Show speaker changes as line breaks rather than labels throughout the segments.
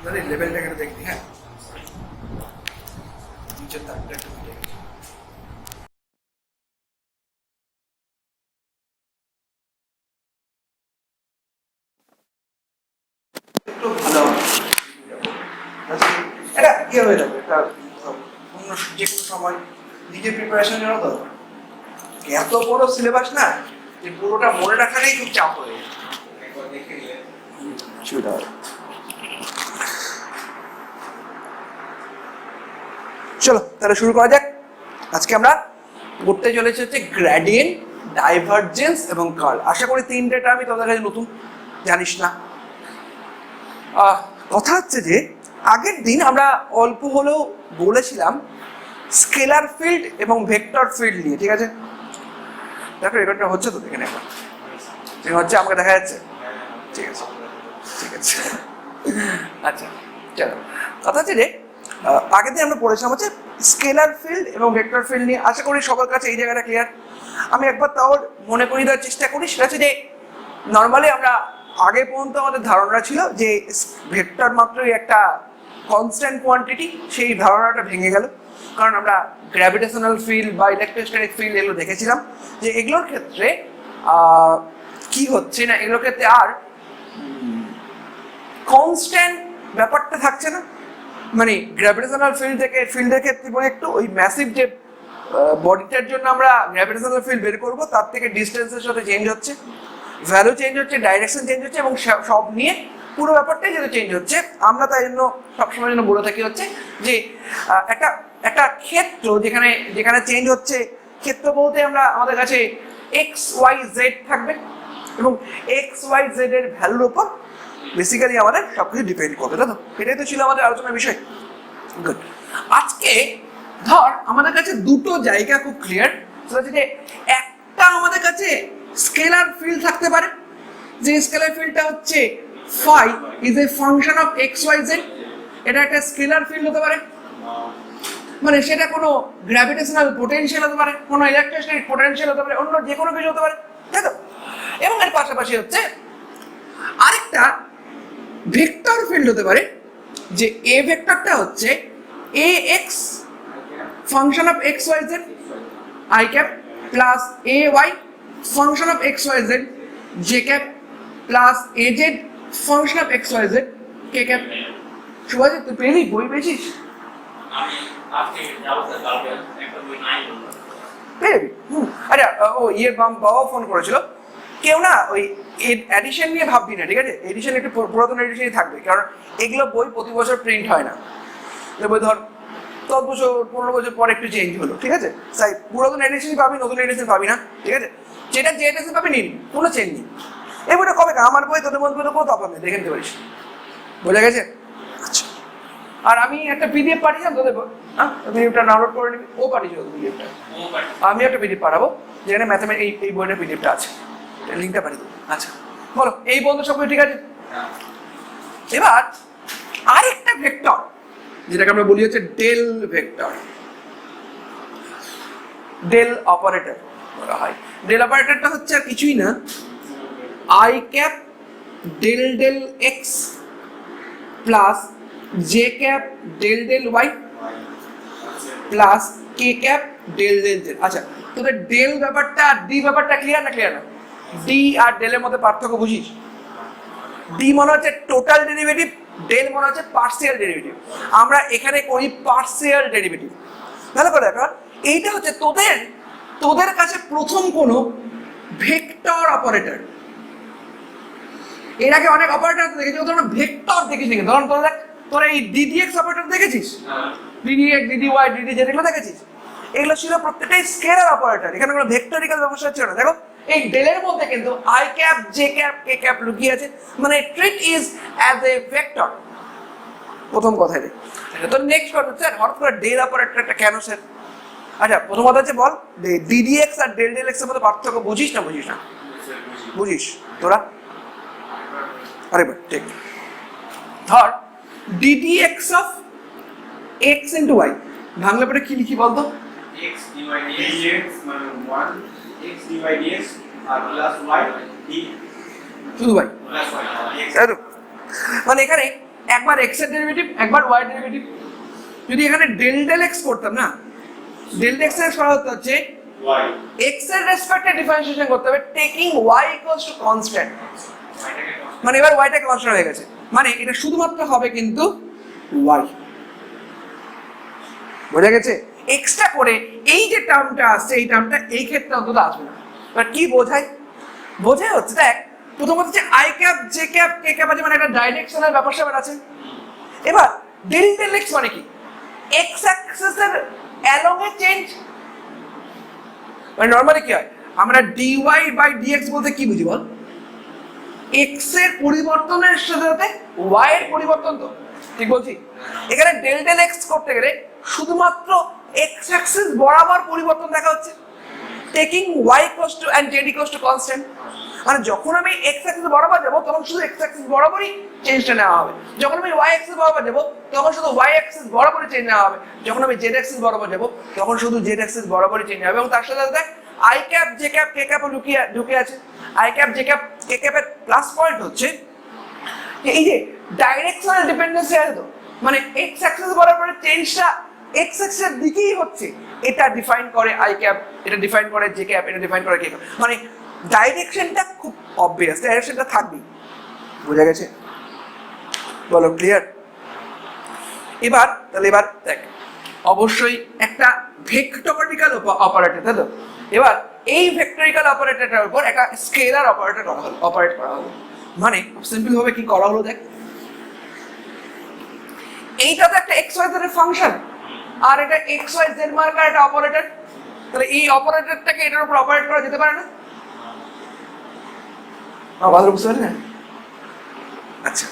মানে লেভেলটা এখানে দেখি, হ্যাঁ নিচের তারটা একটু মিটে গেছে। একটু ভালো আচ্ছা, এটা কি হয়ে যাবে, এটা অন্য যে কোনো সময় নিজের প্রিপারেশন জন্য তো এত বড় সিলেবাস না যে পুরোটা মনে রাখাটাই খুব চাপ হয়ে যায়। চলো তাহলে শুরু করা যাক। আজকে আমরা পড়তে চলেছি হচ্ছে গ্রেডিয়েন্ট, ডাইভারজেন্স এবং কার্ল। আশা করি তিনটে টার্মই তোমাদের কাছে নতুন, জানিস না। কথা হচ্ছে যে আগের দিন আমরা অল্প হলেও বলেছিলাম স্কেলার ফিল্ড এবং ভেক্টর ফিল্ড নিয়ে, ঠিক আছে? দেখো রেকর্ডটা হচ্ছে তো, দেখে নেব ঠিক হচ্ছে, আমাকে দেখা যাচ্ছে? ঠিক আছে ঠিক আছে আচ্ছা চলো, কথা হচ্ছে যে আগের দিন আমরা পড়েছিলাম হচ্ছে স্কেলার ফিল্ড এবং ভেক্টর ফিল্ড নিয়ে। আশা করি সবার কাছে এই জায়গাটা ক্লিয়ার। আমি একবার তাও মনে করিয়ে দেওয়ার চেষ্টা করি, সেটা হচ্ছে যে নর্মালি আমরা আগে পর্যন্ত আমাদের ধারণা ছিল যে ভেক্টর মাত্রই একটা কনস্ট্যান্ট কোয়ান্টিটি, সেই ধারণাটা ভেঙে গেল। কারণ আমরা গ্র্যাভিটেশনাল ফিল্ড বা ইলেকট্রোস্ট্যাটিক ফিল্ড এগুলো দেখেছিলাম যে এগুলোর ক্ষেত্রে কি হচ্ছে না, এগুলোর ক্ষেত্রে আর কনস্ট্যান্ট ব্যাপারটা থাকছে না। মানে গ্র্যাভিটেশনাল ফিল্ডের ক্ষেত্রে একটু ওই ম্যাসিভ যে বডিটার জন্য আমরা গ্র্যাভিটেশনাল ফিল্ড বের করবো তার থেকে ডিস্টেন্সের সাথে চেঞ্জ হচ্ছে, ভ্যালু চেঞ্জ হচ্ছে, ডাইরেকশন চেঞ্জ হচ্ছে, এবং সব নিয়ে পুরো ব্যাপারটাই যেটা চেঞ্জ হচ্ছে। আমরা তাই জন্য সবসময় জন্য বলে থাকি হচ্ছে যে একটা ক্ষেত্র যেখানে যেখানে চেঞ্জ হচ্ছে, ক্ষেত্র বলতে আমরা আমাদের কাছে এক্স ওয়াই জেড থাকবে এবং এক্স ওয়াই জেড এর ভ্যালুর উপর বেসিক্যালি আমাদের সবকিছু ডিপেন্ড করবে, তাই তো? এটাই তো ছিল আমাদের আলোচনার বিষয়। গুড। আজকে ধর আমাদের কাছে দুটো জায়গা খুব ক্লিয়ার, সেটা হচ্ছে যে একটা আমাদের কাছে স্কেলার ফিল্ড থাকতে পারে, যে স্কেলার ফিল্ডটা হচ্ছে phi is a function of x Y Z. এটা একটা স্কেলার ফিল্ড হতে পারে, মানে সেটা কোনো গ্র্যাভিটেশনাল পোটেনশিয়াল হতে পারে, কোনো ইলেকট্রোস্ট্যাটিক পোটেনশিয়াল হতে পারে, অন্য যে কোনো কিছু হতে পারে, তাই তো? এবং এর পাশাপাশি হচ্ছে আরেকটা ভেক্টর ফিল্ড হতে পারে, যে এ ভেক্টরটা হচ্ছে A X function of x Y Z I cap plus A Y function of x Y Z J cap plus A Z function of x Y Z K cap. Subhajit তুই পেলি, বই পেয়েছিস? আচ্ছা, ও বাবা ফোন করেছিল, কেউ না ওই এডিশন নিয়ে ভাববি না, ঠিক আছে? এডিশন একটু পুরাতন এডিশনই থাকবে, কারণ এগুলো বই প্রতি বছর প্রিন্ট হয় না। বই ধর 10 বছর 15 বছর পর একটু চেঞ্জ হলো, ঠিক আছে? তাই পুরাতন এডিশনই পাবি, নতুন এডিশন পাবি না, ঠিক আছে? যেটা যে এডিশন পাবি নিন, কোনো চেঞ্জ নেই। এই বইটা কবে, আমার বই তোদের মধ্যে কোনো তফাৎ নেই, দেখে নিতে পারিস। বোঝা গেছে? আচ্ছা, আর আমি একটা পিডিএফ পাঠিয়েছিলাম তোদের, হ্যাঁ পিডিএফটা ডাউনলোড করে নিবি। ও পাঠিয়েছিল পিডিএফটা, আমি একটা পিডিএফ পাঠাবো যেখানে ম্যাথামেটিক্স এই বইটার পিডিএফটা আছে, লিঙ্কটা পাঠিয়ে দেবো। আচ্ছা বলো, এই বন্ধু সব ঠিক আছে? এবার আরেকটা ভেক্টর যেটাকে আমরা বলি হচ্ছে ডেল ভেক্টর, ডেল অপারেটর বলা হয়। ডেল অপারেটরটা হচ্ছে আর কিছুই না, I cap del del x plus J cap del del Y plus K cap del del Z. আচ্ছা, তোদের ডেল ব্যাপারটা আর ডি ব্যাপারটা ক্লিয়ার না? ক্লিয়ার না? ডি আর ডেলের মধ্যে পার্থক্য বুঝিস? ডি মনে হচ্ছে টোটাল ডেরিভেটিভ, ডেল মনে হচ্ছে পার্সিয়াল ডেরিভেটিভ। আমরা এখানে করি পার্সিয়াল ডেরিভেটিভ। ভালো করে দেখো, এইটা হচ্ছে তোদের কাছে প্রথম কোনো ভেক্টর অপারেটর। এর আগে অনেক অপারেটর দেখেছি, তোরা ভেক্টর দেখিস নাকি? ধরুন তোরা এই ডিডিএক্স অপারেটর দেখেছিস? ডিডিএক্স, ডিডিওয়াই, ডিডিজেড এগুলো দেখেছিস? এগুলো ছিল প্রত্যেকটাই স্কেলার অপারেটর, এখানে কোনো ভেক্টরিক্যাল ব্যবস্থা ছিল না। দেখো এই ডেলের মধ্যে কিন্তু I cap J cap K cap লুকিয়ে আছে, মানে treat is as a vector. প্রথম কথাই রে। তো নেক্সট কথা হচ্ছে হঠাৎ করে ডেল অপারেটরটা কেন স্যার? আচ্ছা, প্রথম কথা হচ্ছে বল ডিডিএক্স আর ডেল ডেল এক্স এর মধ্যে পার্থক্য বুঝিস না? বুঝিস না? বুঝিস তোরা? আরে ভাই ঠিক, ধর D D X of X into Y ভাঙলে পরে কি লিখি বলতো?
x dx মানে 1 x dx আর প্লাস y d
শুধু ভাই
প্লাস y
মানে এখানে একবার এক্স এর ডেরিভেটিভ একবার ওয়াই এর ডেরিভেটিভ। যদি এখানে ডেল ডেল এক্স করতাম না, ডেল এক্স এর সরল হচ্ছে
y
এক্স এর রেসপেক্টে ডিফারেন্সিয়েশন করতে হবে taking Y equals to constant.
এটাকে
মানে এবার ওয়াইটা কনস্ট্যান্ট হয়ে গেছে, মানে এটা শুধুমাত্র হবে কিন্তু ওয়াই। বোঝা গেছে? এক্সট্রা করে এই যে টার্মটা আসছে এই টার্মটা এই ক্ষেত্রে অন্তত আসবে না। এবার কি বোঝায়? বোঝায় হচ্ছে দেখ, প্রথমত হচ্ছে I cap J cap K cap আছে, মানে একটা ডাইরেকশনাল ব্যাপার স্যাপার আছে। এবার ডেল ডেল এক্স মানে কি? এক্স অ্যাক্সিসের অ্যালং এ চেঞ্জ। মানে নরমালি কি হয়, আমরা ডিওয়াই বাই ডিএক্স বলতে কি বুঝি বল? এক্স এর পরিবর্তনের সাথে সাথে ওয়াই এর পরিবর্তন, তো ঠিক বলছি? এখানে ডেল ডেল এক্স করতে গেলে শুধুমাত্র এক্স অ্যাক্সিস বরাবর পরিবর্তন দেখা হচ্ছে, taking Y equals to and Z equals to constant. মানে যখন আমি এক্স অ্যাক্সিস বরাবর যাব তখন শুধু এক্স অ্যাক্সিস বরাবরই চেঞ্জটা নেওয়া হবে, যখন আমি ওয়াই অ্যাক্সিস বরাবর যাব তখন শুধু ওয়াই অ্যাক্সিস বরাবরই চেঞ্জ নেওয়া হবে, যখন আমি জেড অ্যাক্সিস বরাবর যাব তখন শুধু জেড অ্যাক্সিস বরাবরই চেঞ্জ হবে। এবং তার সাথে সাথে I cap J cap K ক্যাপও ঢুকে আছে। I cap J cap K ক্যাপের প্লাস পয়েন্ট হচ্ছে এই যে ডাইরেকশনাল ডিপেন্ডেন্সি আছে, তো মানে এক্স অ্যাক্সিস বরাবরের চেঞ্জটা এক্স অ্যাক্সিসের দিকেই হচ্ছে, এটা ডিফাইন করে আই ক্যাপ, এটা ডিফাইন করে জে ক্যাপ, এটা ডিফাইন করে কে ক্যাপ। মানে ডাইরেকশনটা খুব অবভিয়াস, ডাইরেকশনটা থাকবেই। বোঝা গেছে? বলো ক্লিয়ার? এবার তাহলে এবার দেখ, অবশ্যই একটা ভেক্টরিক্যাল অপারেটর, তাই তো? এবার এই ভেক্টরিক্যাল অপারেটরটার উপর একটা স্কেলার অপারেটর অপারেট করা হলো। মানে সিম্পল ভাবে কি করা হলো দেখ, এইটা তো একটা এক্স ওয়াই জেড এর ফাংশন, আর এটা এক্স ওয়াই জেড মার্কার একটা অপারেটর। তাহলে এই অপারেটরটাকে এটার উপর অপারেট করা যেতে পারে না? ভালো বুঝতে পারলি না? আচ্ছা,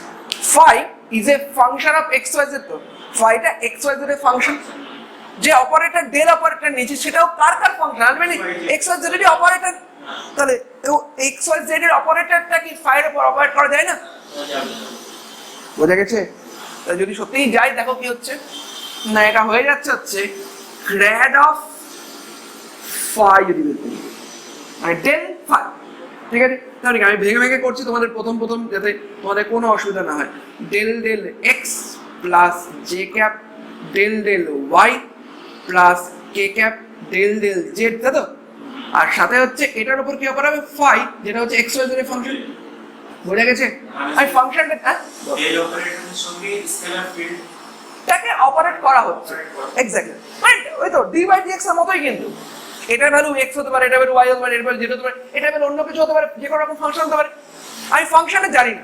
phi is a function of x Y z, তো ফাইটা এক্স ওয়াই জেড এর ফাংশন। যে অপারেটর ডেল অপারেটর নিয়েছে সেটাও কার কার ফাংশন আসবে না? এক্স ওয়াই জেড এর অপারেটর। তাহলে এক্স ওয়াই জেড এর অপারেটরটা কি ফাইয়ের উপর অপারেট করা যায় না? বোঝা গেছে? তাহলে যদি সত্যিই যাই, দেখো কি হচ্ছে না, এটা হয়ে যাচ্ছে হচ্ছে গ্র্যাড অফ ফাই, যদি মানে ডেল ফাই। ঠিক আছে, তাহলে আমি ভেঙে ভেঙে করছি তোমাদের প্রথম প্রথম, যাতে তোমাদের কোনো অসুবিধা না হয়। Del del x plus J cap del del Y plus কে ক্যাপ ডেল ডেল জেড, তাই তো? আর সাথে হচ্ছে এটার উপর কি অপারেট হবে? ফাই, যেটা হচ্ছে এক্স ওয়াই জেড এর ফাংশন। বোঝা গেছে? আর ফাংশনটা
ডেল অপারেটরের সঙ্গে স্কেলার ফিল্ড
তাকে অপারেট করা হচ্ছে। এক্স্যাক্টলি, মানে ওই তো ডি বাই ডিএক্স এর মতোই, কিন্তু এটার ভ্যালু এক্স হতে পারে, এটা ভ্যালু ওয়াই হতে পারে, এটা ভ্যালু জেড হতে পারে, এটা ভ্যালু অন্য কিছু হতে পারে, যে কোনো রকম ফাংশন হতে পারে। আমি ফাংশনে জানি না,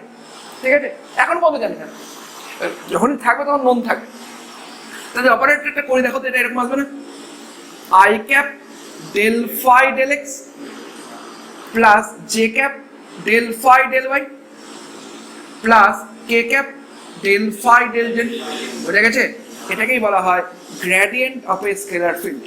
ঠিক আছে, এখন পর্যন্ত জানি না, যখনই থাকবে তখন মন থাকবে। তাহলে অপারেটরটা করে দেখো তো, এটা এরকম আসবে না? I cap del phi del x plus J cap del phi del Y plus K cap del phi del z. বোঝা গেছে? এটাকেই বলা হয় gradient of a scalar field.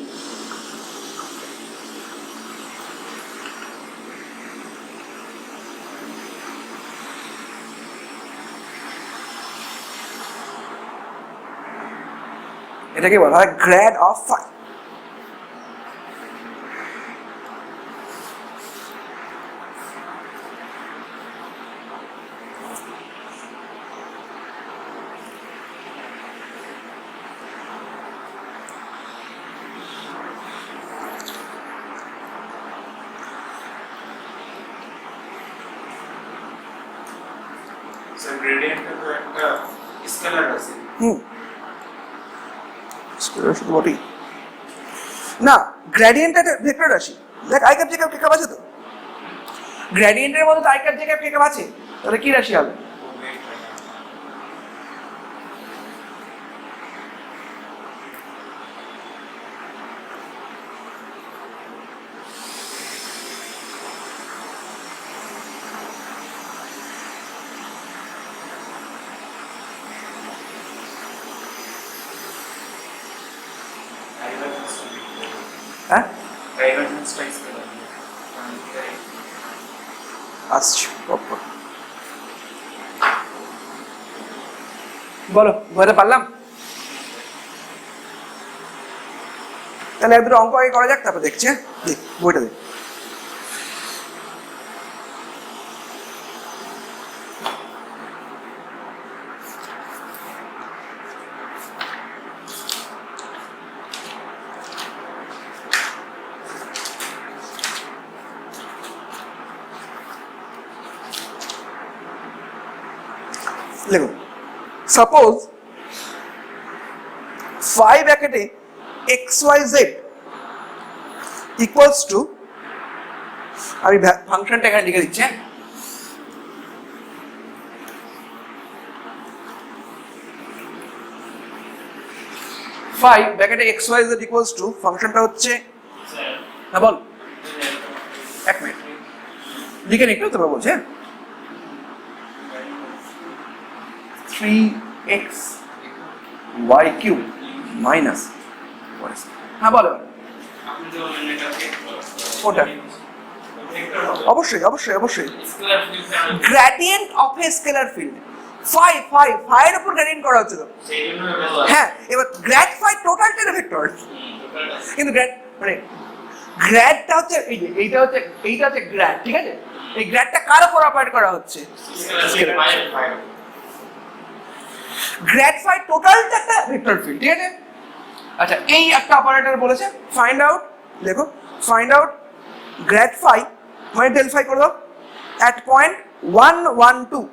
এটাকে বলা হয় গ্র্যাড অফ ফাই।
স্যার গ্রেডিয়েন্টটা তো একটা স্কেলার আছে।
স্কেলার শুধু বটেই না, গ্রেডিয়েন্ট একটা ভেক্টর রাশি। দেখ I cap J cap K cap আছে, তো গ্রেডিয়েন্টের মধ্যে তো I cap J cap K cap আছে, তাহলে কি রাশি হবে? হ্যাঁ,
ডাইভারজেন্সটা স্কেলার
আসছে। বলো, বুঝতে পারলাম? তাহলে এক দুটো অঙ্ক আগে করা যাক, তারপর দেখছি। হ্যাঁ, বইটা দেখ। দেখুন সাপোজ 5 ব্র্যাকেটে xyz ইকুয়ালস টু, আমি ফাংশনটা এখানে লিখে দিচ্ছি, 5 ব্র্যাকেটে xyz ইকুয়ালস টু ফাংশনটা হচ্ছে, হ্যাঁ বল, এক মিনিট লিখে নিই একটু, তারপর বলছি, হ্যাঁ 3x y কিউব মাইনাস, হ্যাঁ বলো ওটা অবশ্যই অবশ্যই অবশ্যই gradient of a scalar field, phi এর উপর গ্রেডিয়েন্ট করা হচ্ছে তো, হ্যাঁ এবার গ্র্যাড ফাই টোটালটা ভেক্টর, কিন্তু গ্র্যাড মানে গ্র্যাডটা হচ্ছে এই যে এইটা হচ্ছে গ্র্যাড, ঠিক আছে, এই গ্র্যাডটা কার উপর অপারেট করা হচ্ছে, গ্র্যাড ফাই টোটালটা একটা ভেক্টর ফিল্ড, ঠিক আছে। আচ্ছা এই একটা অপারেটর বলেছে ফাইন্ড আউট, দেখো ফাইন্ড আউট গ্র্যাড ফাই মানে ডেল ফাই করে দাও at point 112,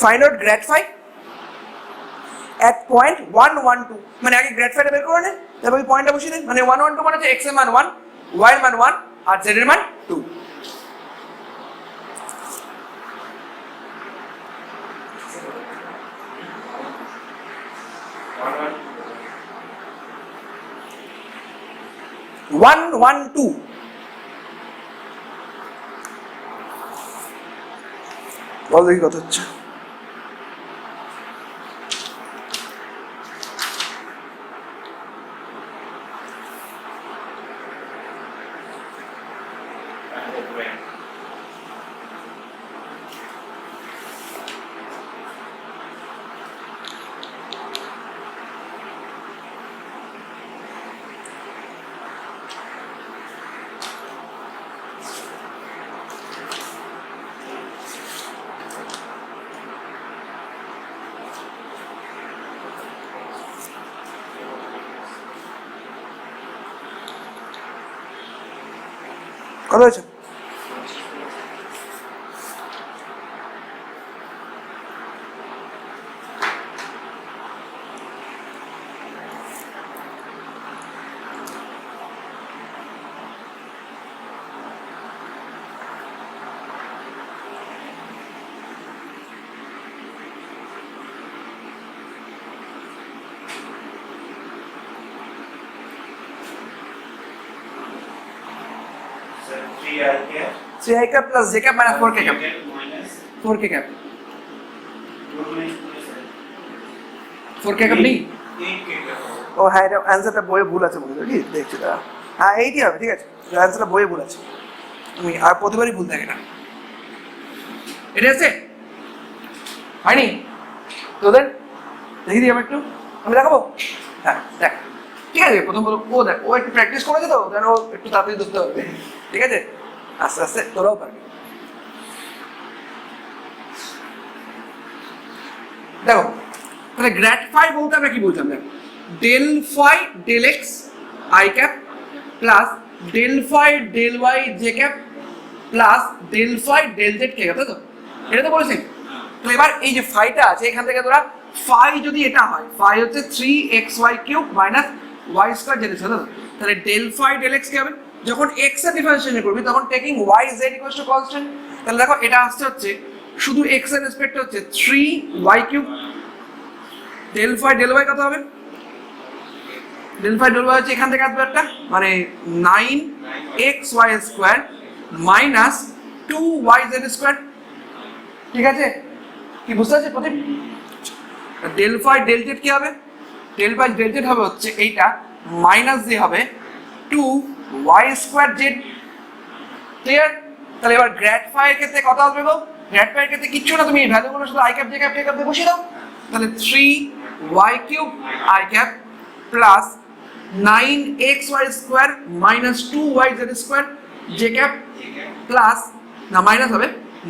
find out grad phi at point 112, মানে আগে গ্র্যাড ফাইটা বের করে নে, তারপর ওই পয়েন্টটা বসিয়ে দিন, মানে 112 মানে হচ্ছে x এর মান 1, y এর মান 1 আর z এর মান 2। ওয়ান টু বল দেখি কত হচ্ছে, কত হয়েছে? So 3i cap plus j cap minus 4k cap, 4k cap, 4k cap নেই, ও হ্যাঁ এটা অ্যান্সারটা বইয়ে ভুল আছে বলে কি দেখছি, দাঁড়া হ্যাঁ এইটি হবে, ঠিক আছে অ্যান্সারটা বইয়ে ভুল আছে, তুমি আর প্রতিবারই ভুল থাকে না, এটা আছে হয়নি তোদের, দেখি দিই আমি একটু, আমি দেখাবো, হ্যাঁ দেখ ঠিক আছে, প্রথম ও দেখ ও একটু প্র্যাকটিস করেছে তো যেন ও একটু তাড়াতাড়ি ধরতে পারবে, ঠিক আছে আস্তে আস্তে তোরাও পারবি। দেখো তাহলে গ্র্যাড ফাই বলতে আমরা কি বলছিলাম, দেখো del phi del x I cap plus del phi del y J cap plus del phi del z K cap, তাই তো এটা তো বলেছি। তো এবার এই যে ফাইটা আছে এখান থেকে তোরা ফাই যদি এটা হয়, ফাই হচ্ছে 3xy cube minus y square Z আছে, তাহলে ডেল ফাই ডেল এক্স কি হবে, যখন x এর ডিফারেন্সিয়েশন করবি তখন taking y z equals to constant, তাহলে দেখো এটা আসছে হচ্ছে শুধু x এর রেসপেক্টে হচ্ছে 3y cube, del phi del y কত হবে, ডেল ফাই ডেল y হচ্ছে এখান থেকে আসবে একটা মানে 9xy square minus 2yz square, ঠিক আছে কি বুঝতে পারছিস প্রদীপ? ডেল ফাই ডেল জেড কি হবে, ডেল ফাই ডেল জেড হবে হচ্ছে এইটা মাইনাস যে হবে 2y স্কয়ার জেড, ক্লিয়ার? তাহলে এবার গ্র্যাড ফাই এর ক্ষেত্রে কত আসবে গো, গ্র্যাড ফাই এর ক্ষেত্রে কিচ্ছু না, তুমি এই ভ্যালুগুলো শুধু আই ক্যাপ জে ক্যাপ দিয়ে বসিয়ে দাও, তাহলে 3y cube I cap plus 9xy square minus 2yz square J cap plus না মাইনাস হবে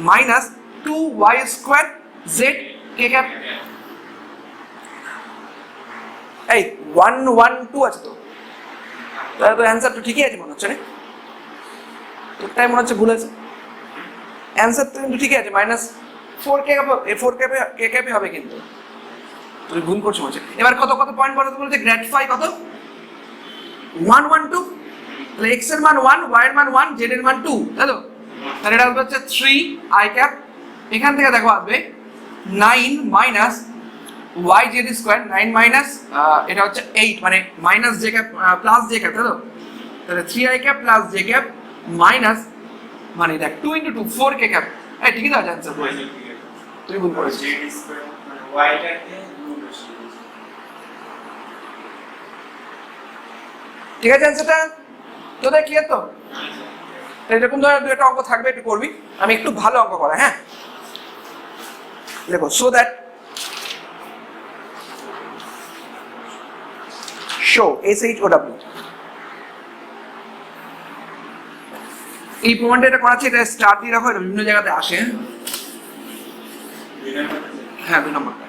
মাইনাস 2y স্কয়ার জেড কে ক্যাপ, এই 112 আছে তো, তাহলে তো অ্যান্সার তো ঠিকই আছে মনে হচ্ছে না, তোরটাই মনে হচ্ছে ভুল আছে। অ্যান্সার তো কিন্তু ঠিকই আছে, মাইনাস 4 কে ক্যাপই হবে কিন্তু তুই ভুল করছো মনে হচ্ছে। এবার কত কত পয়েন্ট বলতে বলতে গ্র্যাড ফাই কত 1 1 2, তাহলে এক্স এর মান 1, ওয়াই এর মান 1, জেড এর মান 2, তাই তো? তাহলে এটা হচ্ছে 3 আই ক্যাপ, এখান থেকে দেখো আসবে 9 minus y z square, 9 minus এটা হচ্ছে 8 মানে minus j cap plus J cap, তাই তো? তাহলে 3 i cap plus J cap minus মানে দেখ 2 × 2 4 কে ক্যাপ। এই ঠিকই তো আছে অ্যান্সার, তুই ভুল করেছিস।
জেড স্কয়ার মানে ওয়াইটাকে গুণ করছি।
ঠিক আছে অ্যান্সারটা তোদের ক্লিয়ার তো? এরকম ধর দু একটা অঙ্ক থাকবে, একটু করবি, আমি একটু ভালো অঙ্ক করা, হ্যাঁ দেখো। সো দ্যাট শো SHOW এই প্রমাণটা এটা করাচ্ছে, এটা স্টার দিয়ে রাখো, এটা বিভিন্ন জায়গাতে আসে। হ্যাঁ 2 নম্বরটা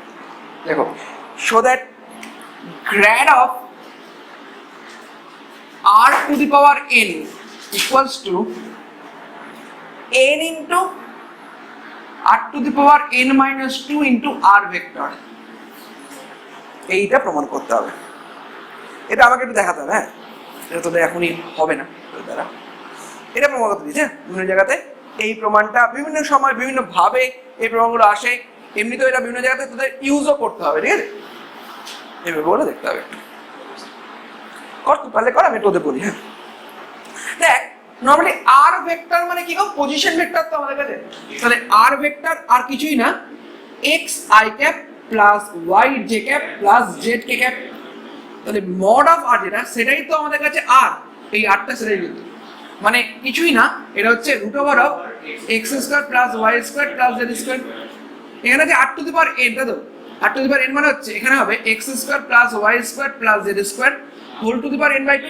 দেখো। So that grad of r to the power n equals to n into r to the power n minus 2 into r vector, এইটা প্রমাণ করতে হবে। এটা আমাকে একটু দেখাতে হবে, হ্যাঁ এটা তোদের এখনই হবে না তোদের দ্বারা। এটা প্রমাণ করতে দিচ্ছে বিভিন্ন জায়গাতে, এই প্রমাণটা বিভিন্ন সময় বিভিন্ন ভাবে এই প্রমাণগুলো আসে, এমনিতেও এটা বিভিন্ন জায়গাতে তোদের ইউজও করতে হবে, ঠিক আছে? এভাবে বলে দেখতে হবে, কর তুই পারলে কর, আমি তোদের বলি। হ্যাঁ দেখ নর্মালি আর ভেক্টর মানে কি গো, পজিশন ভেক্টর তো আমাদের কাছে। তাহলে আর ভেক্টর আর কিছুই না, x I cap plus Y J cap plus Z K cap. তাহলে মড অফ আর যেটা সেটাই তো আমাদের কাছে আর, এই আরটা সেটাই কিন্তু মানে কিছুই না, এটা হচ্ছে root over of x square plus Y square plus Z square. এখানে আছে আর টু দি পাওয়ার এন, তাই তো? আর টু দি পাওয়ার এন মানে হচ্ছে এখানে হবে x square plus Y square plus Z square whole to the power n/2।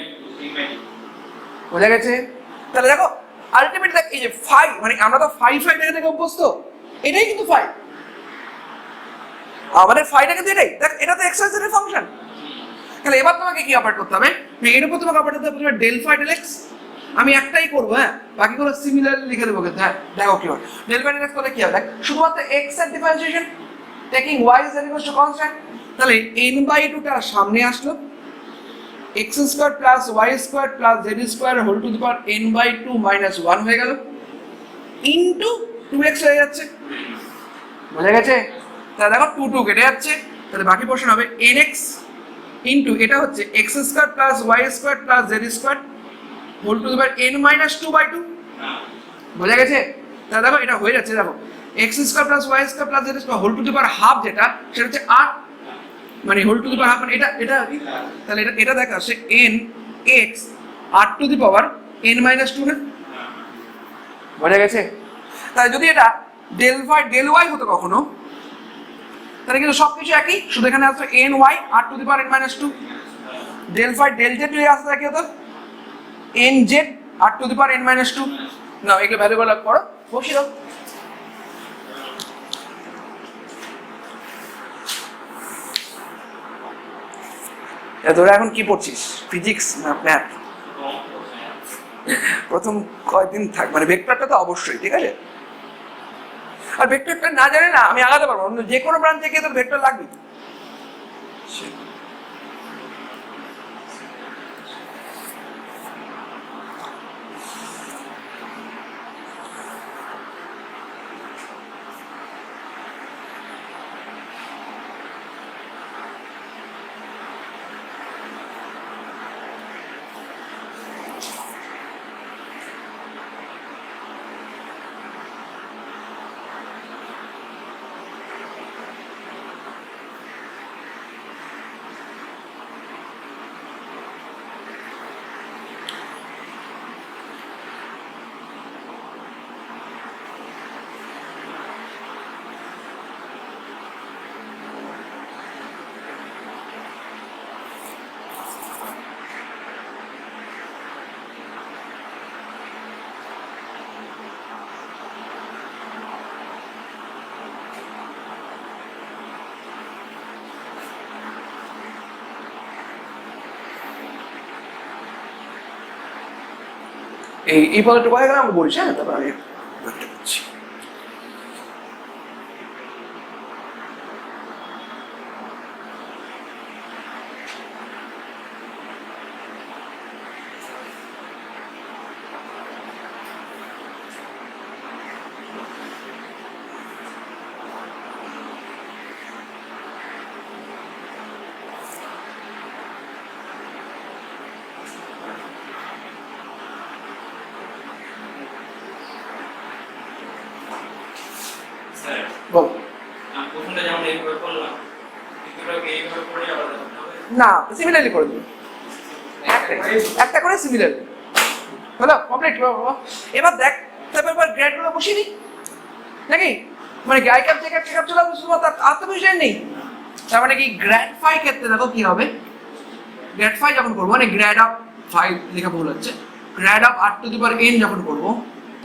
বোঝা গেছে? তাহলে দেখো আলটিমেট দেখ এই যে 5 মানে আমরা তো 5 থেকে অভ্যস্ত, এটাই কিন্তু 5 আমাদের 5টা কিন্তু এটাই দেখ, এটা তো এক্স এর ফাংশন। তাহলে এবার তোমাকে কি অপারেট করতে হবে, এর উপর তোমাকে অপারেট করতে হবে ডেল ফাই ডেল এক্স। আমি একটাই করবো, হ্যাঁ বাকিগুলো সিমিলারলি লিখে দেবো কিন্তু। হ্যাঁ দেখো কি হয়, ডেল ফাই ডেল এক্স করলে কি হবে, দেখ শুধুমাত্র এক্স এর differentiation taking y is equal to constant. তাহলে n/2 টা সামনে আসলো, x square plus Y square plus Z square whole to the power n/2 minus 1 হয়ে গেল, ইন্টু 2x হয়ে যাচ্ছে। বোঝা গেছে? তাহলে দেখো 2 2 কেটে যাচ্ছে, তাহলে বাকি পোর্শন হবে nx ইন্টু এটা হচ্ছে x square plus Y square plus Z square whole to the power n-2/2। বোঝা গেছে? তাহলে দেখো এটা হয়ে যাচ্ছে, দেখো x square plus Y square plus Z square whole to the power half, যেটা সেটা হচ্ছে আর মানে whole to the power half মানে এটা এটা তাহলে এটা দেখা আসছে n x r to the power n-2 না। বোঝা গেছে? তাহলে যদি এটা ডেল ফাই ডেল ওয়াই হতো কখনো, তাহলে কিন্তু সবকিছু একই, শুধু এখানে আসতো ny r to the power n-2। Del phi del z যদি আসতো কি হতো nz r to the power n-2। Now এগুলো ভ্যালুগুলো করো, বসিয়ে দাও। তোরা এখন কি পড়ছিস, ফিজিক্স না ম্যাথ? প্রথম কয়েকদিন থাক মানে ভেক্টরটা তো অবশ্যই, ঠিক আছে? আর ভেক্টরটা না জানে না আমি আগাতে পারবো না, যে কোনো ব্রাঞ্চ থেকে তোর ভেক্টর লাগবে। এই পদটুকু হয়ে গেলে আমরা বলছি, হ্যাঁ তারপর আমি একটা করছি।
স্যার
বল।
আমি প্রথমটা যেমন এইভাবে করলাম, দ্বিতীয়টাকে এইভাবে করে আবার করতে হবে।
না, সিমিলারলি করে দিবি, একটা করে সিমিলারলি হলো কমপ্লিট। এবার দেখ তারপর গ্রেডগুলো বসিয়ে দিই নাকি, মানে I cap J cap checkup চলে আসবে, শুধুমাত্র আর তো বিষয় নেই। তার মানে কি গ্র্যাড ফাই ক্ষেত্রে দেখো কি হবে, গ্র্যাড ফাই যখন করবো, মানে গ্র্যাড অফ ফাই লেখা ভুল হচ্ছে, grad of r to the power n যখন করবো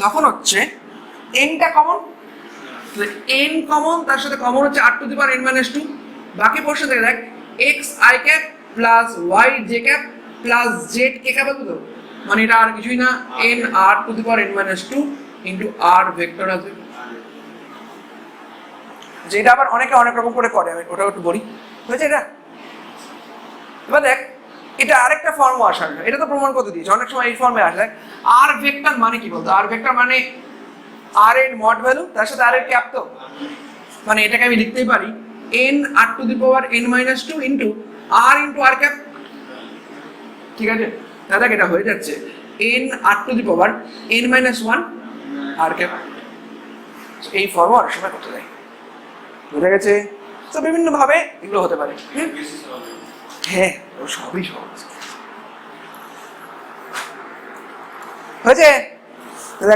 তখন হচ্ছে এনটা কমন, এন কমন, তার সাথে কমন হচ্ছে R to the power N minus two, বাকি পোর্শন থেকে দেখ X I cap plus Y J cap plus Z K cap আছে তো, মানে এটা আর কিছুই না, N R to the power N minus two into R vector আছে, যেটা আবার অনেকে অনেক রকম করে করে, আমি ওটাও একটু বলি, হয়েছে এটা। এবার দেখ এটা আরেকটা ফর্মও আসার, এটা তো প্রমাণ করতে দিয়েছে, অনেক সময় এই ফর্মে আসে। আর ভেক্টর মানে কি বলতো, আর ভেক্টর মানে আর এর মড ভ্যালু তার সাথে আর এর ক্যাপ, তো মানে এটাকে আমি লিখতেই পারি n R to the power N minus two into r cap, ঠিক আছে? দাদা এটা হয়ে যাচ্ছে n R to the power N minus one r cap, এই ফর্ম অনেক সময় করতে দেয়, বুঝা গেছে? তো বিভিন্ন ভাবে এগুলো হতে পারে। হ্যাঁ, ও সবই সহজ হয়েছে।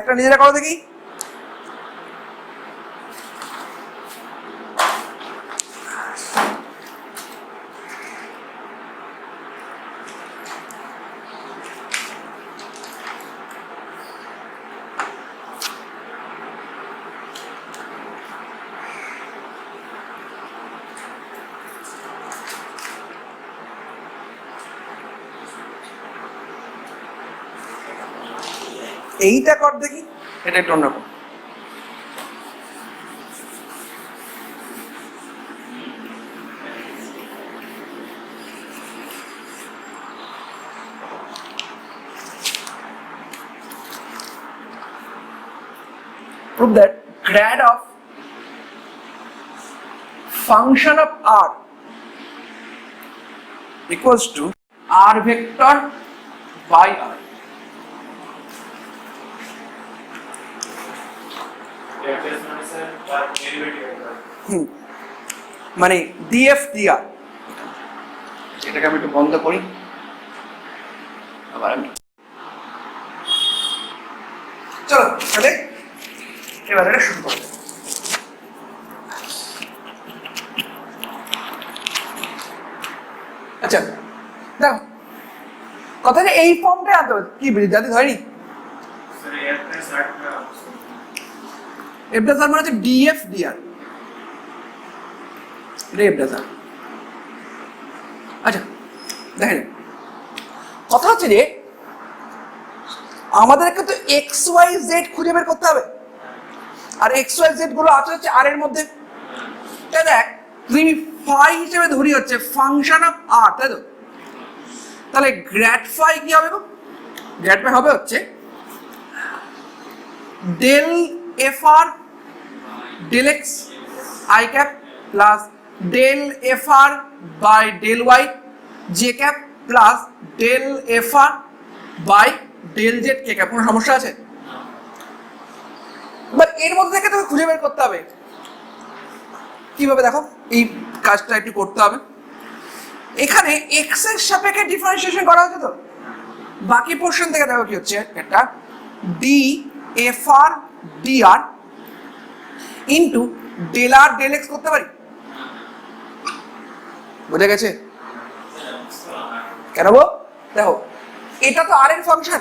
একটা নিজেরা করো দেখি। এইটা কর দেখি, এটা একটু অন্যরকম। Prove that grad of function of r equals to r vector by r. মানে ডিএফ ডিআর, এটাকে আমি একটু বন্ধ করি, আবার আমি চলো তাহলে এবার এটা শুরু করবো। আচ্ছা দেখো কথাটা এই ফর্মটা আনতে হবে, কি জাতি হয়নি, এফ ডেজার মানে হচ্ছে ডিএফ ডিআর, এটা এফ ডেজার। আচ্ছা দেখেন কথা হচ্ছে যে আমাদেরকে তো এক্স ওয়াই জেড খুঁজে বের করতে হবে, আর এক্স ওয়াই জেড গুলো আছে হচ্ছে আর এর মধ্যে, তাই দেখ তুমি ফাই হিসেবে ধরি হচ্ছে ফাংশন অফ আর, তাই তো? তাহলে গ্র্যাড ফাই কি হবে গো? গ্র্যাড ফাই হবে হচ্ছে del f r del x I cap plus del f r by del y J cap plus del f r by del z K cap. কোনো সমস্যা আছে? বাট এর মধ্যে থেকে তোকে খুঁজে বের করতে হবে কিভাবে, দেখো এই কাজটা একটু করতে হবে। এখানে এক্স এর সাপেক্ষে ডিফারেন্সিয়েশন করা হচ্ছে, তো বাকি পোর্শন থেকে দেখো কি হচ্ছে, একটা ডি এফ আর ডি আর ইন্টু ডেল আর ডেল এক্স করতে পারি, বুঝে গেছে? কেন গো? দেখো এটা তো আর এর ফাংশন,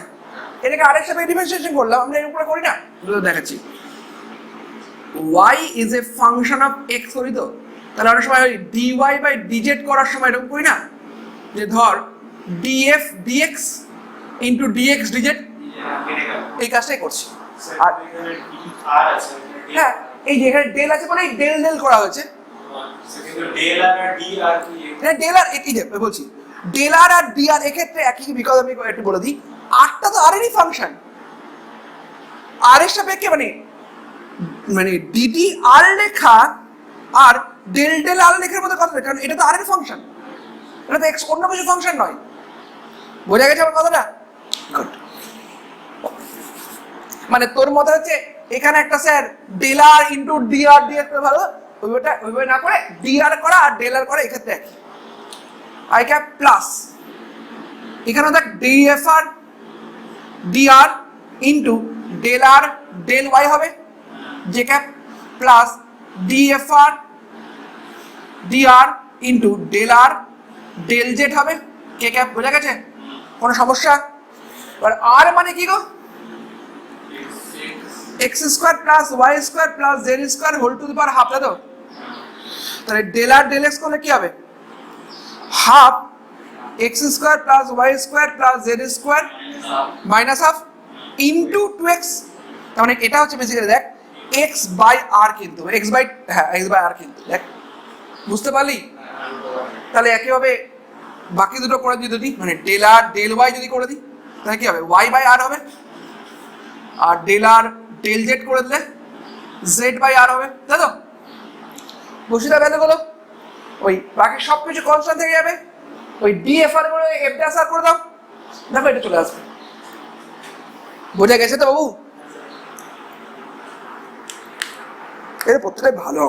এটাকে আর এর সাথে ডিফারেন্সিয়েশন করলাম, আমরা এর উপরে করি না, দেখাচ্ছি y is a function of x করি, তো তাহলে অনেক সময় ওই dy বাই dz করার সময় এরকম করি না, যে ধর df dx into dx dz, এই কাজটাই করছি।
আর
আর
এখানে আর আছে
হ্যাঁ, এই যে এখানে ডেল আছে মানে এই ডেল ডেল করা হয়েছে।
কিন্তু ডেল আর ডি আর কি
হ্যাঁ, ডেল আর এই যে বলছি ডেল আর ডি আর এক্ষেত্রে একই, বিকজ আমি একটু বলে দিই, আরটা তো আর এরই ফাংশন, আর এর সাপেক্ষে মানে মানে ডিডি আর লেখা আর ডেল ডেল আর লেখার মধ্যে কথা নেই, কারণ এটা তো আর এর ফাংশন, এটা তো এক্স অন্য কিছু ফাংশন নয়। বোঝা গেছে আমার কথাটা? গুড। মানে তোর মতে হচ্ছে এখানে একটা স্যার ডেল আর ইন্টু ডি আর ডি করে ভালো, ওইভাবে না করে ডি আর করা আর ডেল আর করা এক্ষেত্রে একই। আই ক্যাপ প্লাস এখানে দেখ ডিএফ আর ডি আর ইন্টু ডেল আর ডেল ওয়াই হবে জে ক্যাপ প্লাস ডিএফ আর ডি আর ইন্টু ডেল আর ডেল জেড হবে কে ক্যাপ। বোঝা গেছে? কোনো সমস্যা? এবার আর মানে কি গো? X square plus Y square plus Z square whole to the power half, তাই তো? তাহলে ডেল আর ডেল এক্স করলে কি হবে? Half x square plus Y square plus Z square minus half into two x. তার মানে এটা হচ্ছে বেসিক্যালি দেখ এক্স বাই আর, কিন্তু এক্স বাই, হ্যাঁ এক্স বাই আর, কিন্তু দেখ বুঝতে পারলি? তাহলে একইভাবে বাকি দুটো করে দিই যদি, মানে ডেল আর ডেল ওয়াই যদি করে দিই তাহলে কি হবে? ওয়াই বাই আর হবে, আর ডেল আর ডেল জেড করে দিলে জেড বাই আর হবে, তাই তো? বসিয়ে দাও ভ্যালুগুলো, ওই বাকি সব কিছু কনস্ট্যান্ট থেকে যাবে, ওই ডি এফ আর করে এফ ড্যাশ আর করে দাও, দেখো এটা চলে আসবে। বোঝা গেছে তো বাবু? এর প্রত্যেকটাই ভালো।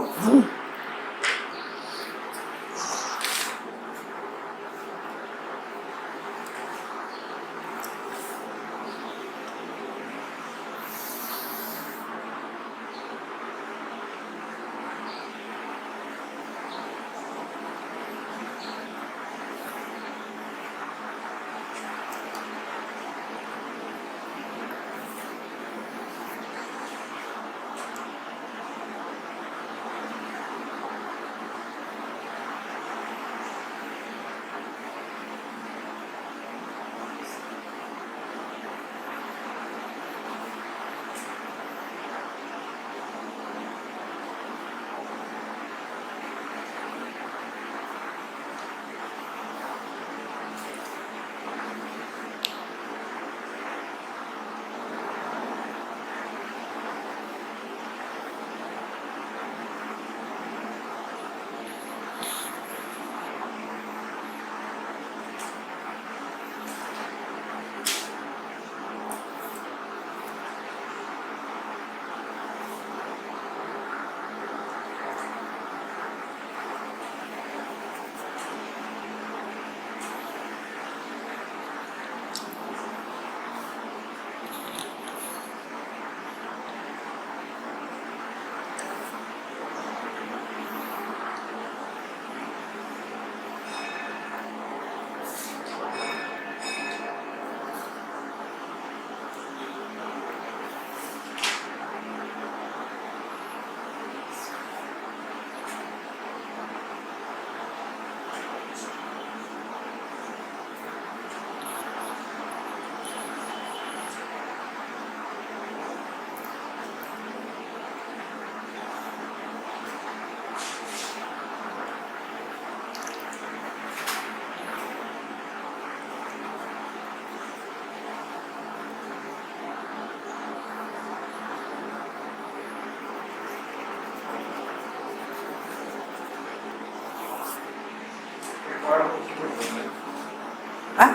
হ্যাঁ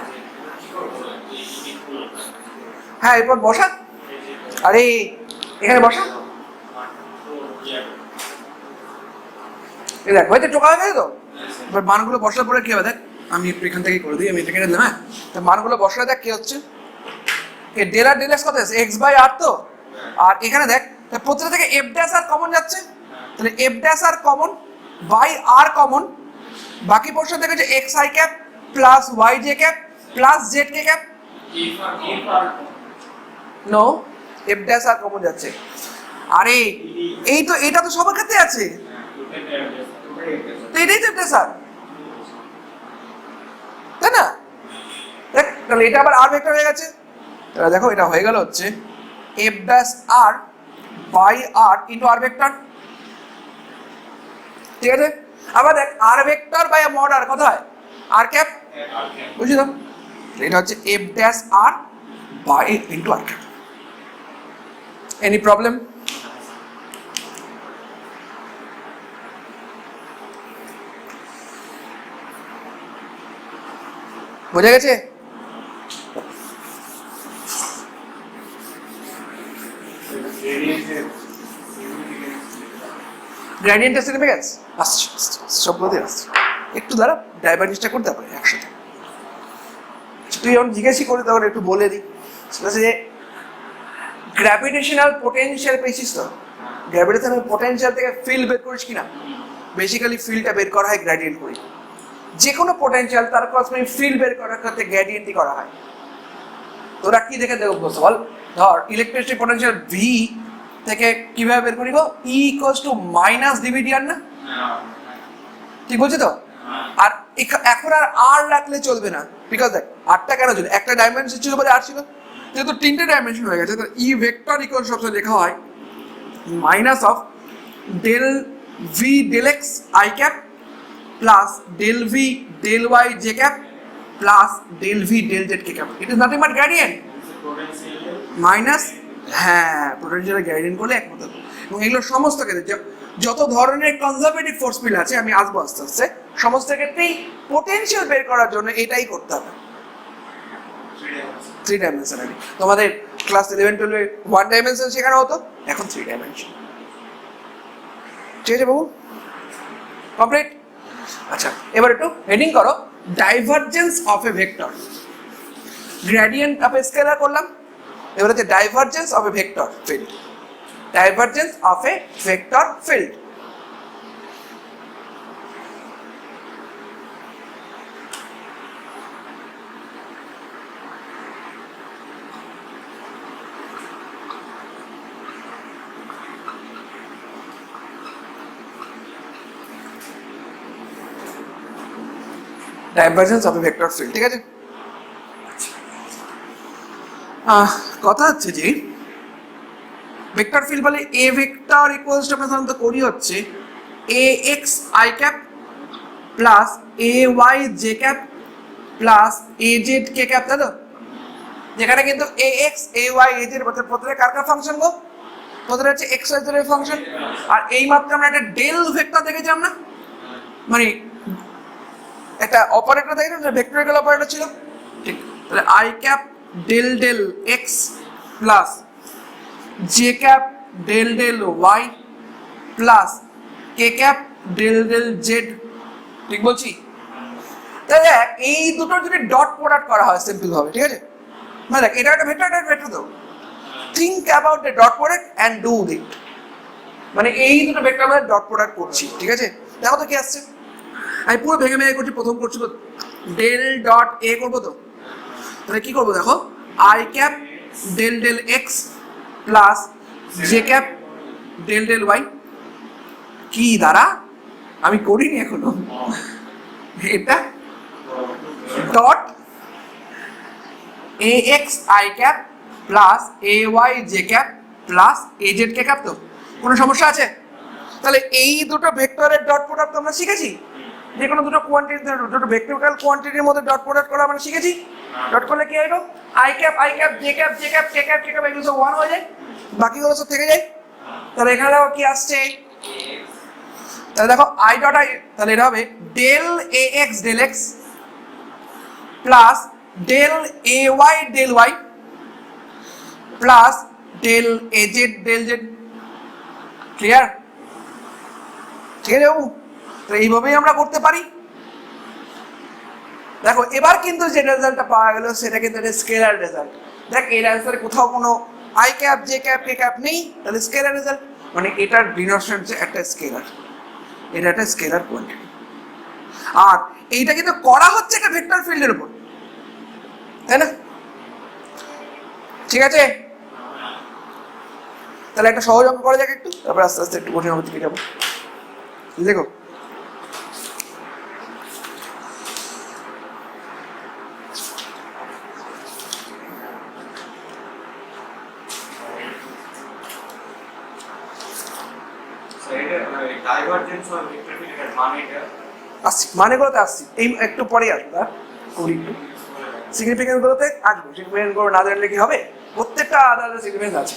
হ্যাঁ, এরপর বসা, আরে এখানে বসা, এই দেখ হয়তো টোকা হয়ে গেছে তো। এবার মানগুলো বসার পরে কি হবে দেখ, আমি একটু এখান থেকে করে দিই, আমি এটা কেটে দিলাম। হ্যাঁ, তো মানগুলো বসালে দেখ কি হচ্ছে, ডেল আর ডেল এক্স কত আছে? এক্স বাই আর তো। আর এখানে দেখ প্রত্যেকটা থেকে এফ ড্যাশ আর কমন যাচ্ছে, তাহলে f dash r common by r common, বাকি পোর্শন থেকে যে x I cap plus Y J cap plus Z K cap, no f dash r common যাচ্ছে। আরে এই তো, এটা তো সবার ক্ষেত্রে আছে, তো এটাই তো এফ ড্যাশ আর, তাই না? দেখ তাহলে এটা আবার আর ভেক্টর হয়ে গেছে। তাহলে দেখো এটা হয়ে গেল হচ্ছে f dash r by r into r vector, ঠিক আছে? আবার দেখ r vector by a mod r কত হয় r cap, বুঝলি তো? এটা হচ্ছে f dash r by into r cap. Any problem? বোঝা গেছে? গ্রেডিয়েন্টের সিগনিফিকেন্স আসছে, সবগুলোতে আসছে। একটু দ্বারা ডাইভারজেন্সটা করতে পারে একসাথে। তুই যখন জিজ্ঞেসই করি তখন একটু বলে দিই, সেটা হচ্ছে যে গ্র্যাভিটেশনাল পোটেনশিয়াল পেয়েছিস তো, গ্র্যাভিটেশনাল পোটেনশিয়াল থেকে ফিল্ড বের করিস কিনা? বেসিক্যালি ফিল্ডটা বের করা হয় গ্র্যাডিয়েন্ট করি। যে কোনো পোটেনশিয়াল তার কসমিক ফিল্ড বের করার ক্ষেত্রে গ্র্যাডিয়েন্টই করা হয়। তোরা কি দেখে দেখো বল, ধর ইলেকট্রিসিটি পোটেনশিয়াল ভি থেকে কিভাবে বের করিব, ই ইকুয়ালস টু মাইনাস ডিভিডিয়ার না, ঠিক বলছি তো? আর এখন আর আর রাখলে চলবে না, বিকজ দেখ আরটা কেন ছিল, একটা ডাইমেনশন ছিল বলে আর ছিল, যেহেতু তিনটে ডাইমেনশন হয়ে গেছে তাহলে ই ভেক্টর ইকুয়াল সবসময় লেখা হয় minus of del v del x I cap plus del v del y J cap plus del v del z K cap. It is nothing but gradient minus, হ্যাঁ potential gradient করলে একমত। এবং এগুলো সমস্ত ক্ষেত্রে যত ধরনের কনজারভেটিভ ফোর্স ফিল্ড আছে, আমি আসবো আস্তে আস্তে, সমস্ত ক্ষেত্রেই পোটেনশিয়াল বের করার জন্য এটাই করতে হবে, থ্রি ডাইমেনশনালি। তোমাদের ক্লাস 11-12 ওয়ান ডাইমেনশন শেখানো হতো, এখন থ্রি ডাইমেনশন। ঠিক আছে বাবু, কমপ্লিট? আচ্ছা এবার একটু হেডিং করো, divergence of A vector. Gradient of a scalar করলাম, এবার হচ্ছে divergence of A vector field. Divergence of A vector field, divergence of A vector field, ঠিক আছে? কথা হচ্ছে যে ভেক্টর ফিল্ড বলে এ ভেক্টর ইকুয়ালস টু, আমরা সাধারণত করি হচ্ছে A x I cap plus A Y J cap plus A Z K cap, তাই তো? যেখানে কিন্তু A X A Y A Z প্রত্যেকটা কার কার ফাংশন গো? প্রত্যেকটা হচ্ছে এক্স ওয়াই জেড এর ফাংশন। আর এই মাত্র আমরা একটা ডেল ভেক্টর দেখেছিলাম না, মানে একটা অপারেটর দেখেছিলাম যে ভেক্টরিক্যাল অপারেটর ছিল, ঠিক? তাহলে i cap del del x plus J cap del del Y plus K cap del del z, ঠিক বলছি? তাহলে এই দুটোর যদি ডট প্রোডাক্ট করা হয় সিম্পল ভাবে, ঠিক আছে? মানে দেখ এটা একটা ভেক্টর, এটা একটা ভেক্টর, তো think about the dot product and do it. মানে এই দুটো ভেক্টর আমরা ডট প্রোডাক্ট করছি, ঠিক আছে? দেখো তো কি আসছে, আমি পুরো ভেঙে ভেঙে করছি। প্রথম করছি ডেল ডট এ করবো, তো তাহলে কি করবো দেখো, i cap del del x plus J cap del del y, কি দ্বারা আমি করিনি এখনো, এটা dot a x I cap plus A Y J cap plus A Z K cap. তো কোনো সমস্যা আছে? তাহলে এই দুটো ভেক্টরের ডট প্রোডাক্ট আমরা শিখেছি, যে কোনো দুটো কোয়ান্টিটি, দুটো ভেক্টরিক্যাল কোয়ান্টিটির মধ্যে ডট প্রোডাক্ট করা আমরা শিখেছি। ডট করলে কি হবে, I cap J cap K cap এগুলো সব ওয়ান হয়ে যায়, বাকিগুলো সব থেকে যায়। তাহলে এখানে দেখো কি আসছে, তাহলে দেখো আই ডট আই, তাহলে এটা হবে del a x del x plus del a y del Y plus del a z del z. Clear? ঠিক আছে বাবু, তো এইভাবেই আমরা করতে পারি। দেখো এবার কিন্তু যে রেজাল্টটা পাওয়া গেল সেটা কিন্তু একটা স্কেলার রেজাল্ট। দেখ এর অ্যান্সারে কোথাও কোনো I cap J cap K cap নেই, তাহলে স্কেলার রেজাল্ট, মানে এটার ডিনোমিনেটর হচ্ছে একটা স্কেলার, এটা একটা স্কেলার কোয়ান্টিটি। আর এইটা কিন্তু করা হচ্ছে একটা ভেক্টর ফিল্ডের উপর, তাই না? ঠিক আছে, তাহলে একটা সহজ অঙ্ক করা যাক একটু, তারপর আস্তে আস্তে একটু কঠিন অঙ্ক দিকে যাবো। দেখো
ডাইভারজেন্স অফ ভেক্টর ফিল্ড মানেটা
আসছি মানেগুলোতে আসছি, এই একটু পরে আসবো, তার করি একটু সিগনিফিকেন্স গুলোতে আসবো। সিগনিফিকেন্স গুলো না জানলে কি হবে, প্রত্যেকটা আলাদা আলাদা সিগনিফিকেন্স আছে,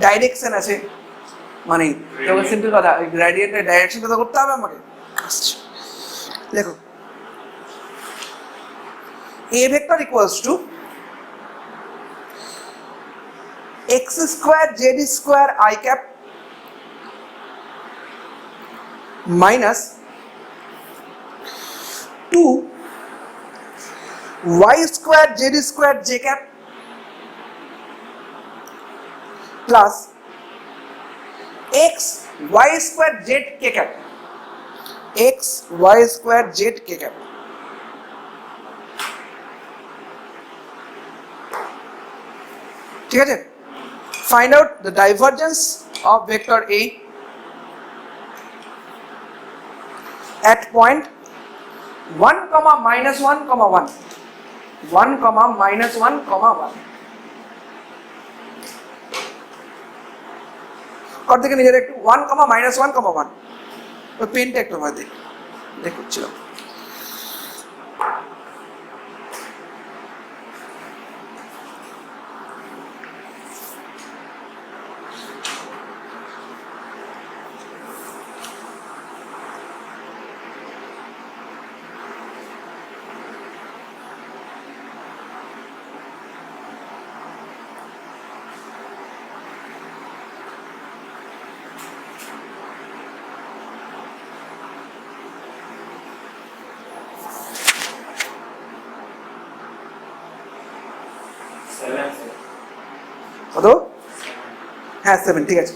ডাইরেকশন আছে, মানে যেমন সিম্পল কথা গ্রেডিয়েন্টের ডাইরেকশন কথা করতে হবে আমাকে। আসছে দেখো, a vector equals to x square z square I cap minus 2 y square z square j cap plus x y square z k cap, x y square z k cap। ঠিক আছে, find out the divergence of vector A at point 1, -1, 1, 1, -1, 1। কর থেকে নিজের একটু 1, -1, 1। ওই পেনটা একটু আমার দেখছিলাম। কত? হ্যাঁ 7, ঠিক আছে।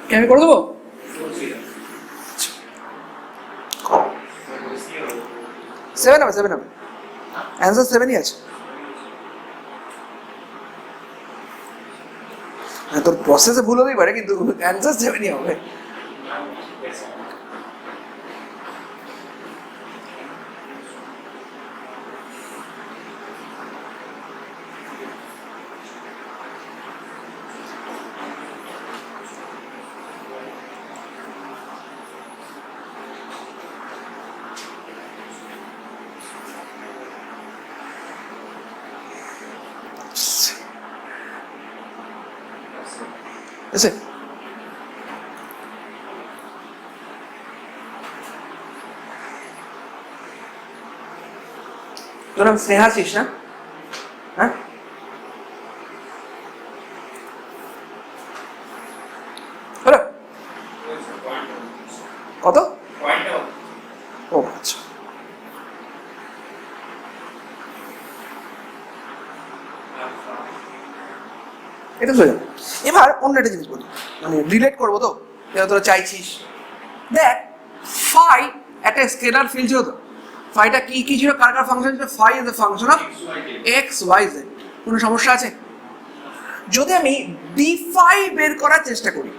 কি আমি করে দেবো? সেভেন হবে, অ্যান্সার 7ই আছে। হ্যাঁ তোর প্রসেসে ভুল হতেই পারে, কিন্তু অ্যান্সার 7ই হবে। এসে তোর নাম স্নেহাশিস না? হ্যাঁ হলো কত? ও আচ্ছা, এটা সোজা। এবার অন্য একটা জিনিস বলি, মানে রিলেট করবো তো, যেটা তোরা চাইছিস। দেখ ফাই একটা স্কেলার ফিল্ড ছিল তো, ফাইটা কি ছিল, কার ফাংশন ছিল? Phi is a function of x Y z. কোনো সমস্যা আছে? যদি আমি ডি ফাই বের করার চেষ্টা করি,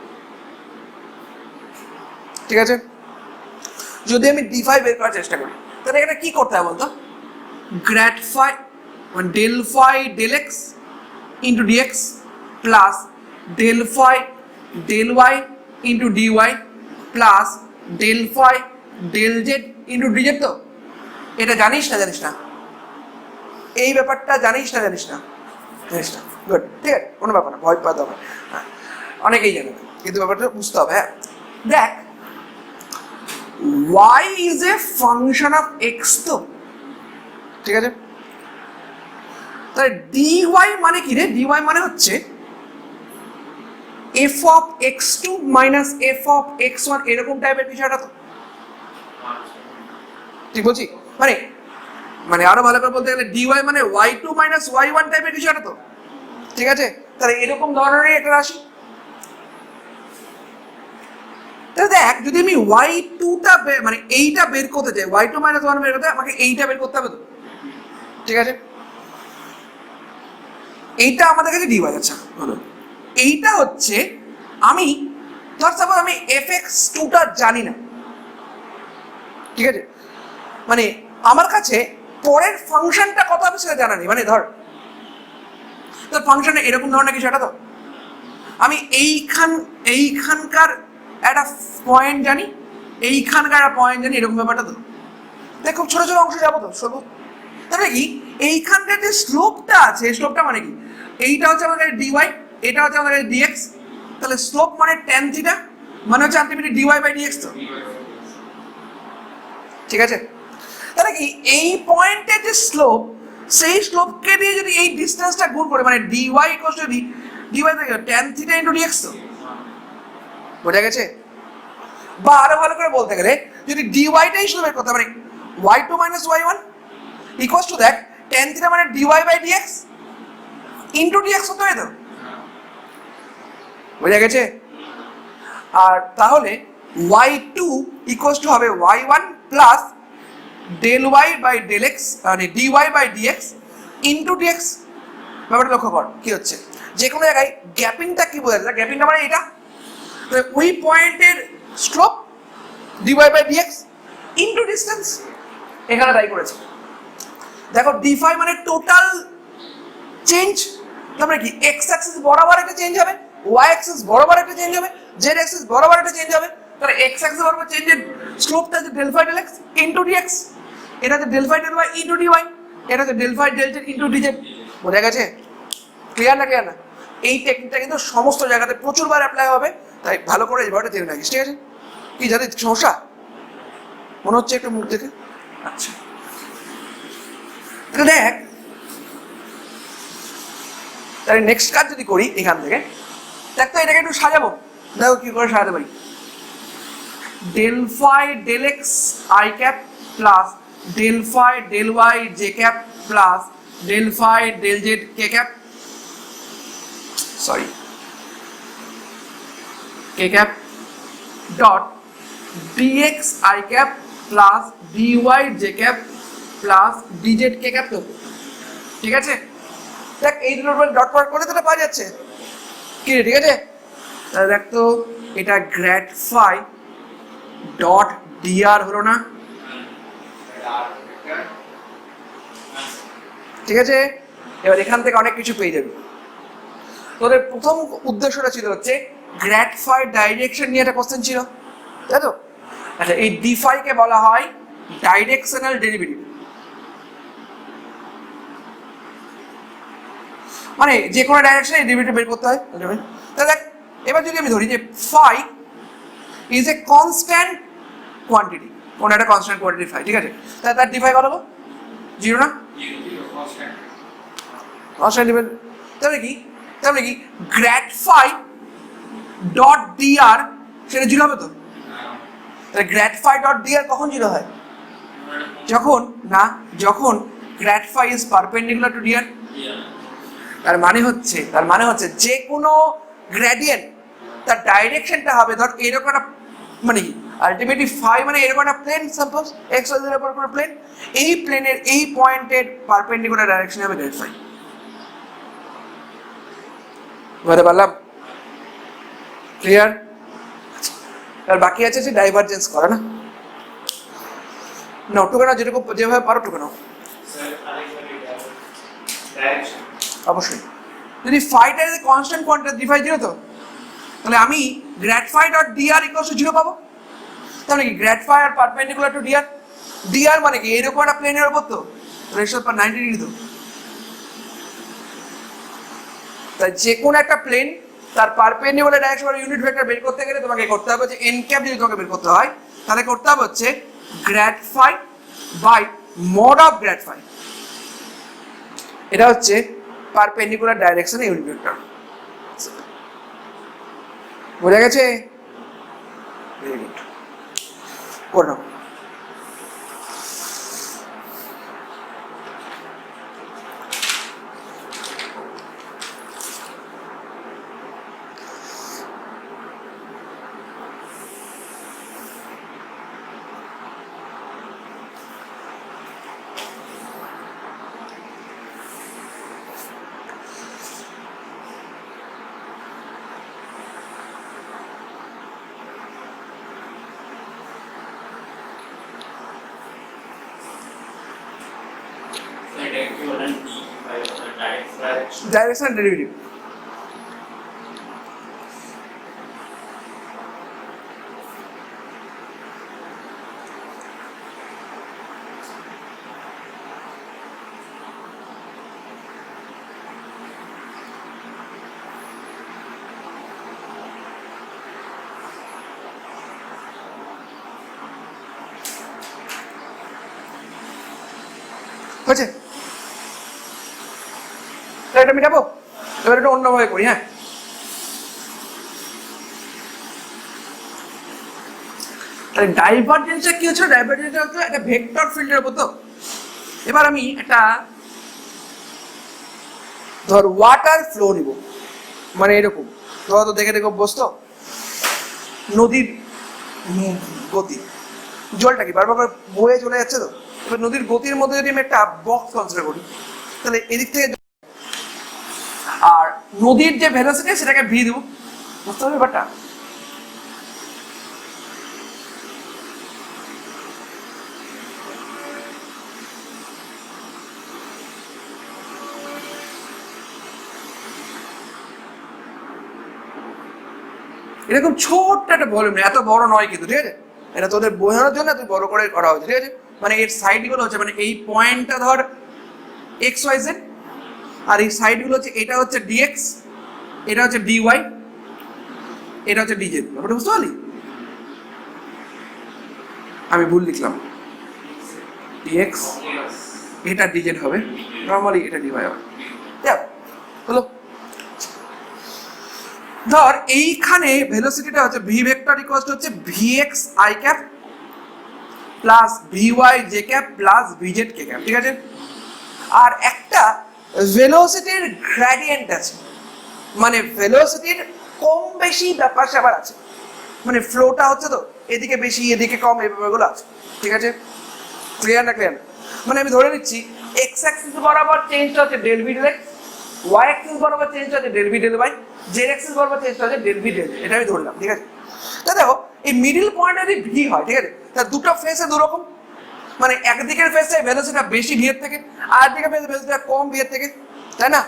ঠিক আছে, যদি আমি ডি ফাই বের করার চেষ্টা করি, তাহলে এখানে কি করতে হবে বলতো? গ্র্যাড ফাই মানে del phi del x into dx plus del phi del y into dy plus del phi del z into dz. তো এটা জানিস না? এই ব্যাপারটা জানিস না? জানিস না, গুড, ঠিক আছে, কোনো ব্যাপার না, ভয় পাওয়া হবে। হ্যাঁ অনেকেই জানে না, কিন্তু ব্যাপারটা বুঝতে হবে। হ্যাঁ দেখ, y is a function of x, তো ঠিক আছে, তাহলে dy মানে কি রে? dy মানে হচ্ছে f of x2 minus f of x1, এরকম টাইপের বিষয়টা। তো ঠিক বলছি? মানে আরো ভালো করে বলতে গেলে dy মানে y2 minus y1 টাইপের বিষয়টা। তো ঠিক আছে, তাহলে এরকম ধরনেরই একটা রাশি। তাহলে দেখ যদি আমি y2টা মানে এইটা বের করতে চাই y2 - 1 বের করতে আমাকে এইটা বের করতে হবে তো, ঠিক আছে? এইটা আমাদের কাছে dy। আচ্ছা হলো, এইটা হচ্ছে আমি ধর সাপোজ আমি fx2টা জানি না, ঠিক আছে? মানে আমার কাছে পরের ফাংশনটা কত হবে সেটা জানা নেই। মানে ধর তোর ফাংশনে এরকম ধরনের কিছু একটা, তো আমি এইখানকার একটা পয়েন্ট জানি, এইখানকার একটা পয়েন্ট জানি, এরকম ব্যাপারটা তো দেখ খুব ছোট ছোট অংশ যাবো তো সবু। তাহলে কি এইখানকার যে স্লোপটা আছে, স্লোপটা মানে কি, এইটা হচ্ছে আমাদের ডিওয়াই, এটা হচ্ছে আমাদের ডিএক্স, তাহলে স্লোপ মানে ট্যান থিটা মানে হচ্ছে আলটিমেটলি ডিওয়াই বাই ডিএক্স তো, ঠিক আছে? তাহলে কি এই পয়েন্টের যে স্লোপ, সেই স্লোপকে দিয়ে যদি এই ডিসটেন্সটা গুণ করে মানে ডিওয়াই ইকুয়াল টু ডিওয়াই থেকে ট্যান থিটা ইনটু ডিএক্স তো, বোঝা গেছে? বা আরো ভালো করে বলতে গেলে যদি ডিওয়াইটাই শুধু বের করতে মানে y2 - y1 equal to that tan theta মানে dy by dx into dx হতে হয় তো, বোঝা গেছে? আর তাহলে y2 ইকুয়াল টু হবে y1 plus del Y by del X মানে dy by dx into dx. ব্যাপারটা লক্ষ্য কর কি হচ্ছে, যে কোনো জায়গায় গ্যাপিংটা কি বোঝা যায়, গ্যাপিংটা মানে এটা ওই পয়েন্টের slope dy by dx into distance, এখানে তাই করেছে। দেখো ডিফাই মানে টোটাল চেঞ্জ, তার মানে কি এক্স অ্যাক্সিস বরাবর একটা চেঞ্জ হবে, ওয়াই অ্যাক্সিস বরাবর একটা চেঞ্জ হবে, জেড অ্যাক্সিস বরাবর একটা চেঞ্জ হবে। তাহলে এক্স অ্যাক্সিস বরাবর চেঞ্জের স্লোপটা হচ্ছে del phi del x into dx, এটা হচ্ছে del phi del y into dy, এটা হচ্ছে del phi del z into dz. বোঝা গেছে? ক্লিয়ার না ক্লিয়ার না? এই টেকনিকটা কিন্তু সমস্ত জায়গাতে প্রচুরবার অ্যাপ্লাই হবে, তাই ভালো করে এই ব্যাপারটা জেনে রাখিস, ঠিক আছে? কি জানি সমস্যা মনে হচ্ছে একটু মুখ দেখে? আচ্ছা তাহলে দেখ, তাহলে নেক্সট কাজ যদি করি এখান থেকে, দেখ তো এটাকে একটু সাজাবো, দেখো কি করে সাজাতে পারি। Del phi del x I cap plus del phi del y J cap plus del phi del z K cap, sorry k cap dot dx i cap plus dy j cap plus dz k cap তো, ঠিক আছে? দেখ এই দুটোর উপর dot product করলে তাহলে পাওয়া যাচ্ছে কি রে, ঠিক আছে? তাহলে দেখ তো এটা গ্র্যাড ফাই ডট ডিআর হলো না, ঠিক আছে? এবার এখান থেকে অনেক কিছু পেয়ে যাবি। তোদের প্রথম উদ্দেশ্যটা ছিল হচ্ছে গ্র্যাড ফাই ডাইরেকশন নিয়ে একটা কোশ্চেন ছিল, তাই তো? আচ্ছা এই ডি ফাইকে বলা হয় ডাইরেকশনাল ডেরিভেটিভ, মানে যে কোনো ডাইরেকশনে ডেরিভেটিভ বের করতে হয়। তাহলে দেখ এবার যদি আমি ধরি যে phi is a constant quantity, কোনো একটা কনস্ট্যান্ট কোয়ান্টিটি ফাই, ঠিক আছে? তাহলে তার ডিফাই কত হবে? জিরো না? কনস্ট্যান্ট ডেরিভেটিভ তাহলে কি, তাহলে কি গ্র্যাড ফাই ডট ডিআর সেটা জিরো হবে তো? তাহলে গ্র্যাড ফাই ডট ডিআর কখন জিরো হয়? যখন না, যখন grad phi is perpendicular to dr. তার মানে হচ্ছে যে কোনো গ্রেডিয়েন্ট তার ডাইরেকশনটা হবে ধর এরকম একটা, মানে কি আলটিমেটলি ফাই মানে এরকম একটা plane, suppose x Y z উপর প্লেন, এই প্লেনের এই পয়েন্টের পারপেন্ডিকুলার ডাইরেকশন হবে গ্রেড ফাই। বুঝতে পারলাম? ক্লিয়ার? আর বাকি আছে যে ডাইভারজেন্স করা না, না টুকে না, যেরকম যেভাবে পারো টুকে নাও অবশ্যই। যদি ফাইটা যদি কনস্ট্যান্ট কোয়ান্টিটি ডিফাই জিরো তো, তাহলে আমি grad phi dot dr equals to zero পাবো। তাহলে কি গ্র্যাড ফাই আর পারপেন্ডিকুলার টু ডিআর, ডিআর মানে কি এরকম একটা প্লেনের উপর তো রেশিও পার 90 ডিগ্রি তো, তাই যে কোনো একটা প্লেন তার পারপেন্ডিকুলার ডাইরেকশন ইউনিট ভেক্টর বের করতে গেলে তোমাকে করতে হবে যে এন ক্যাপ, যদি তোমাকে বের করতে হয় তাহলে করতে হবে হচ্ছে grad phi by mod of grad phi, এটা হচ্ছে পারপেন্ডিকুলার ডাইরেকশন ইউনিট ভেক্টর। বোঝা গেছে? ভেরি গুড, করে নাও।
এটা কি বলেন d by direct
directional derivative. হয়েছে? তাহলে এটা মেটাবো, এবার এটা অন্যভাবে করি। হ্যাঁ, তাহলে ডাইভারজেন্সটা কি হচ্ছে? ডাইভারজেন্সটা হচ্ছে একটা ভেক্টর ফিল্ডের উপর। তো এবার আমি একটা ধর ওয়াটার ফ্লো নিব, মানে এরকম ধর, তো দেখে দেখো বসতো নদীর গতি, জলটা কি বারবার বয়ে চলে যাচ্ছে। তো এবার নদীর গতির মধ্যে যদি আমি একটা বক্স কনসিডার করি, তাহলে এদিক থেকে আর নদীর যে ভেলোসিটি সেটাকে ভি দেবো, বুঝতে হবে ব্যাপারটা? এরকম ছোট্ট একটা ভলিউম, এত বড় নয় কিন্তু, ঠিক আছে? এটা তোদের বোঝানোর জন্য তুই বড় করে করা হয়েছে, ঠিক আছে? মানে এর সাইডগুলো হচ্ছে, মানে এই পয়েন্টটা ধর এক্স ওয়াই জেড, আর এই সাইডগুলো হচ্ছে, এটা হচ্ছে ডিএক্স, এটা হচ্ছে ডিওয়াই, এটা হচ্ছে ডিজেড। ব্যাপারটা বুঝতে পারলি? আমি ভুল লিখলাম, ডিএক্স এটা ডিজেড হবে, নর্মালি এটা ডিওয়াই হবে। হলো, ধর এইখানে ভেলোসিটিটা হচ্ছে ভি ভেক্টর ইকুয়াল টু হচ্ছে VX I cap plus VY J cap plus ভিজেড K cap, ঠিক আছে? আর একটা ভেলোসিটির গ্রেডিয়েন্ট আছে, মানে ভেলোসিটির কম বেশি ব্যাপার স্যাপার আছে, মানে ফ্লোটা হচ্ছে তো এদিকে বেশি এদিকে কম, এই ব্যাপারগুলো আছে, ঠিক আছে? ক্লিয়ার না? ক্লিয়ার? মানে আমি ধরে নিচ্ছি এক্স অ্যাক্সিস বরাবর চেঞ্জটা হচ্ছে del v del x, y axis বরাবর চেঞ্জটা হচ্ছে del v del y, z axis বরাবর চেঞ্জটা হচ্ছে ডেল ভি ডেল, এটা আমি ধরলাম, ঠিক আছে? তা দেখো এই মিডিল পয়েন্ট যদি ভি হয়, ঠিক আছে, তা দুটো ফেসে দুরকম, মানে একদিকের ফেসে ভেলোসিটিটা বেশি ভি এর থেকে, আর দিকের ফেসে ভেলোসিটিটা কম ভি এর থেকে, তাই না?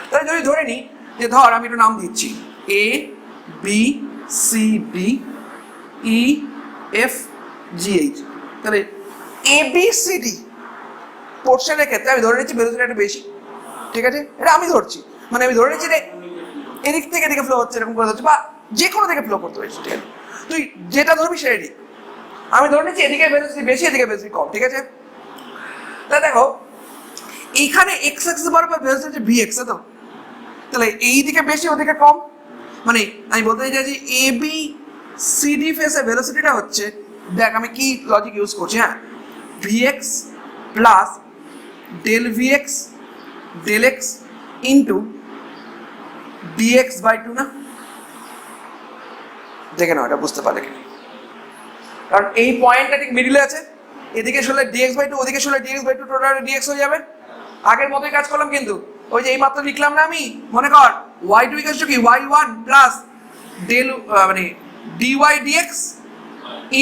তাহলে যদি ধরে নিই যে ধর আমি একটু নাম দিচ্ছি A B C D E F G H, তাহলে এ বি সি ডি পোর্শনের ক্ষেত্রে আমি ধরে নিচ্ছি ভেলোসিটি একটু বেশি, ঠিক আছে? এটা আমি ধরছি, মানে আমি ধরে নিচ্ছি যে এদিক থেকে এদিকে ফ্লো হচ্ছে, এরকম করে হচ্ছে, বা যে কোনো দিকে ফ্লো করতে পারছি, ঠিক আছে? তুই যেটা ধরবি সেটাই। আমি ধরে নিচ্ছি এদিকে ভেলোসিটি বেশি, এদিকে ভেলোসিটি কম, ঠিক আছে? তা দেখো এইখানে এক্স অ্যাক্সিস বরাবর ভেলোসিটি হচ্ছে ভি এক্স, তো তাহলে এই দিকে বেশি ওদিকে কম, মানে আমি বলতে চাইছি এ বি সি ডি ফেসে ভেলোসিটিটা হচ্ছে, দেখ আমি কি লজিক ইউজ করছি, হ্যাঁ, v x plus del v x del x into dx by two, না? দেখে নাও এটা বুঝতে পারলে কিনা, কারণ এই পয়েন্টটা ঠিক মিডিলে আছে, এদিকে শুনলে ডিএক্স বাই টু, ওদিকে শুনলে dx by two, total dx হয়ে যাবে। আগের মতোই কাজ করলাম, কিন্তু ওই যে এই মাত্র লিখলাম না আমি, মনে কর ওয়াই টু ইকুয়াল টু কি ওয়াই ওয়ান প্লাস ডেল মানে ডিওয়াই ডিএক্স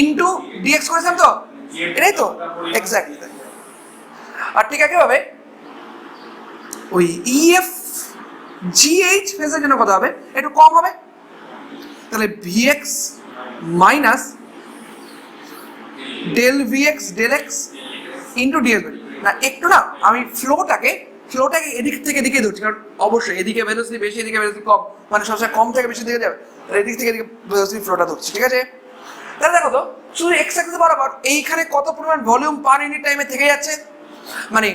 ইন্টু ডিএক্স করেছিলাম, তো এটাই তো এক্স্যাক্টলি। আর ঠিক একইভাবে ওই ইএফ জিএইচ ফেজের জন্য কত হবে? একটু কম হবে, তাহলে vx minus del vx del x into dx. না একটু না, আমি ফ্লোটাকে এদিক থেকে এদিকে ধরছি, কারণ অবশ্যই এদিকে ভেলোসিটি বেশি এদিকে ভেলোসিটি কম, মানে সবসময় কম থেকে বেশি দিকে যাবে, তাহলে এদিক থেকে এদিকে ভেলোসিটি ফ্লোটা ধরছি, ঠিক আছে? তাহলে দেখো তো শুধু এক্স অ্যাক্সিস বরাবর এইখানে কত পরিমাণ ভলিউম পার ইউনিট টাইমে থেকে যাচ্ছে, মানে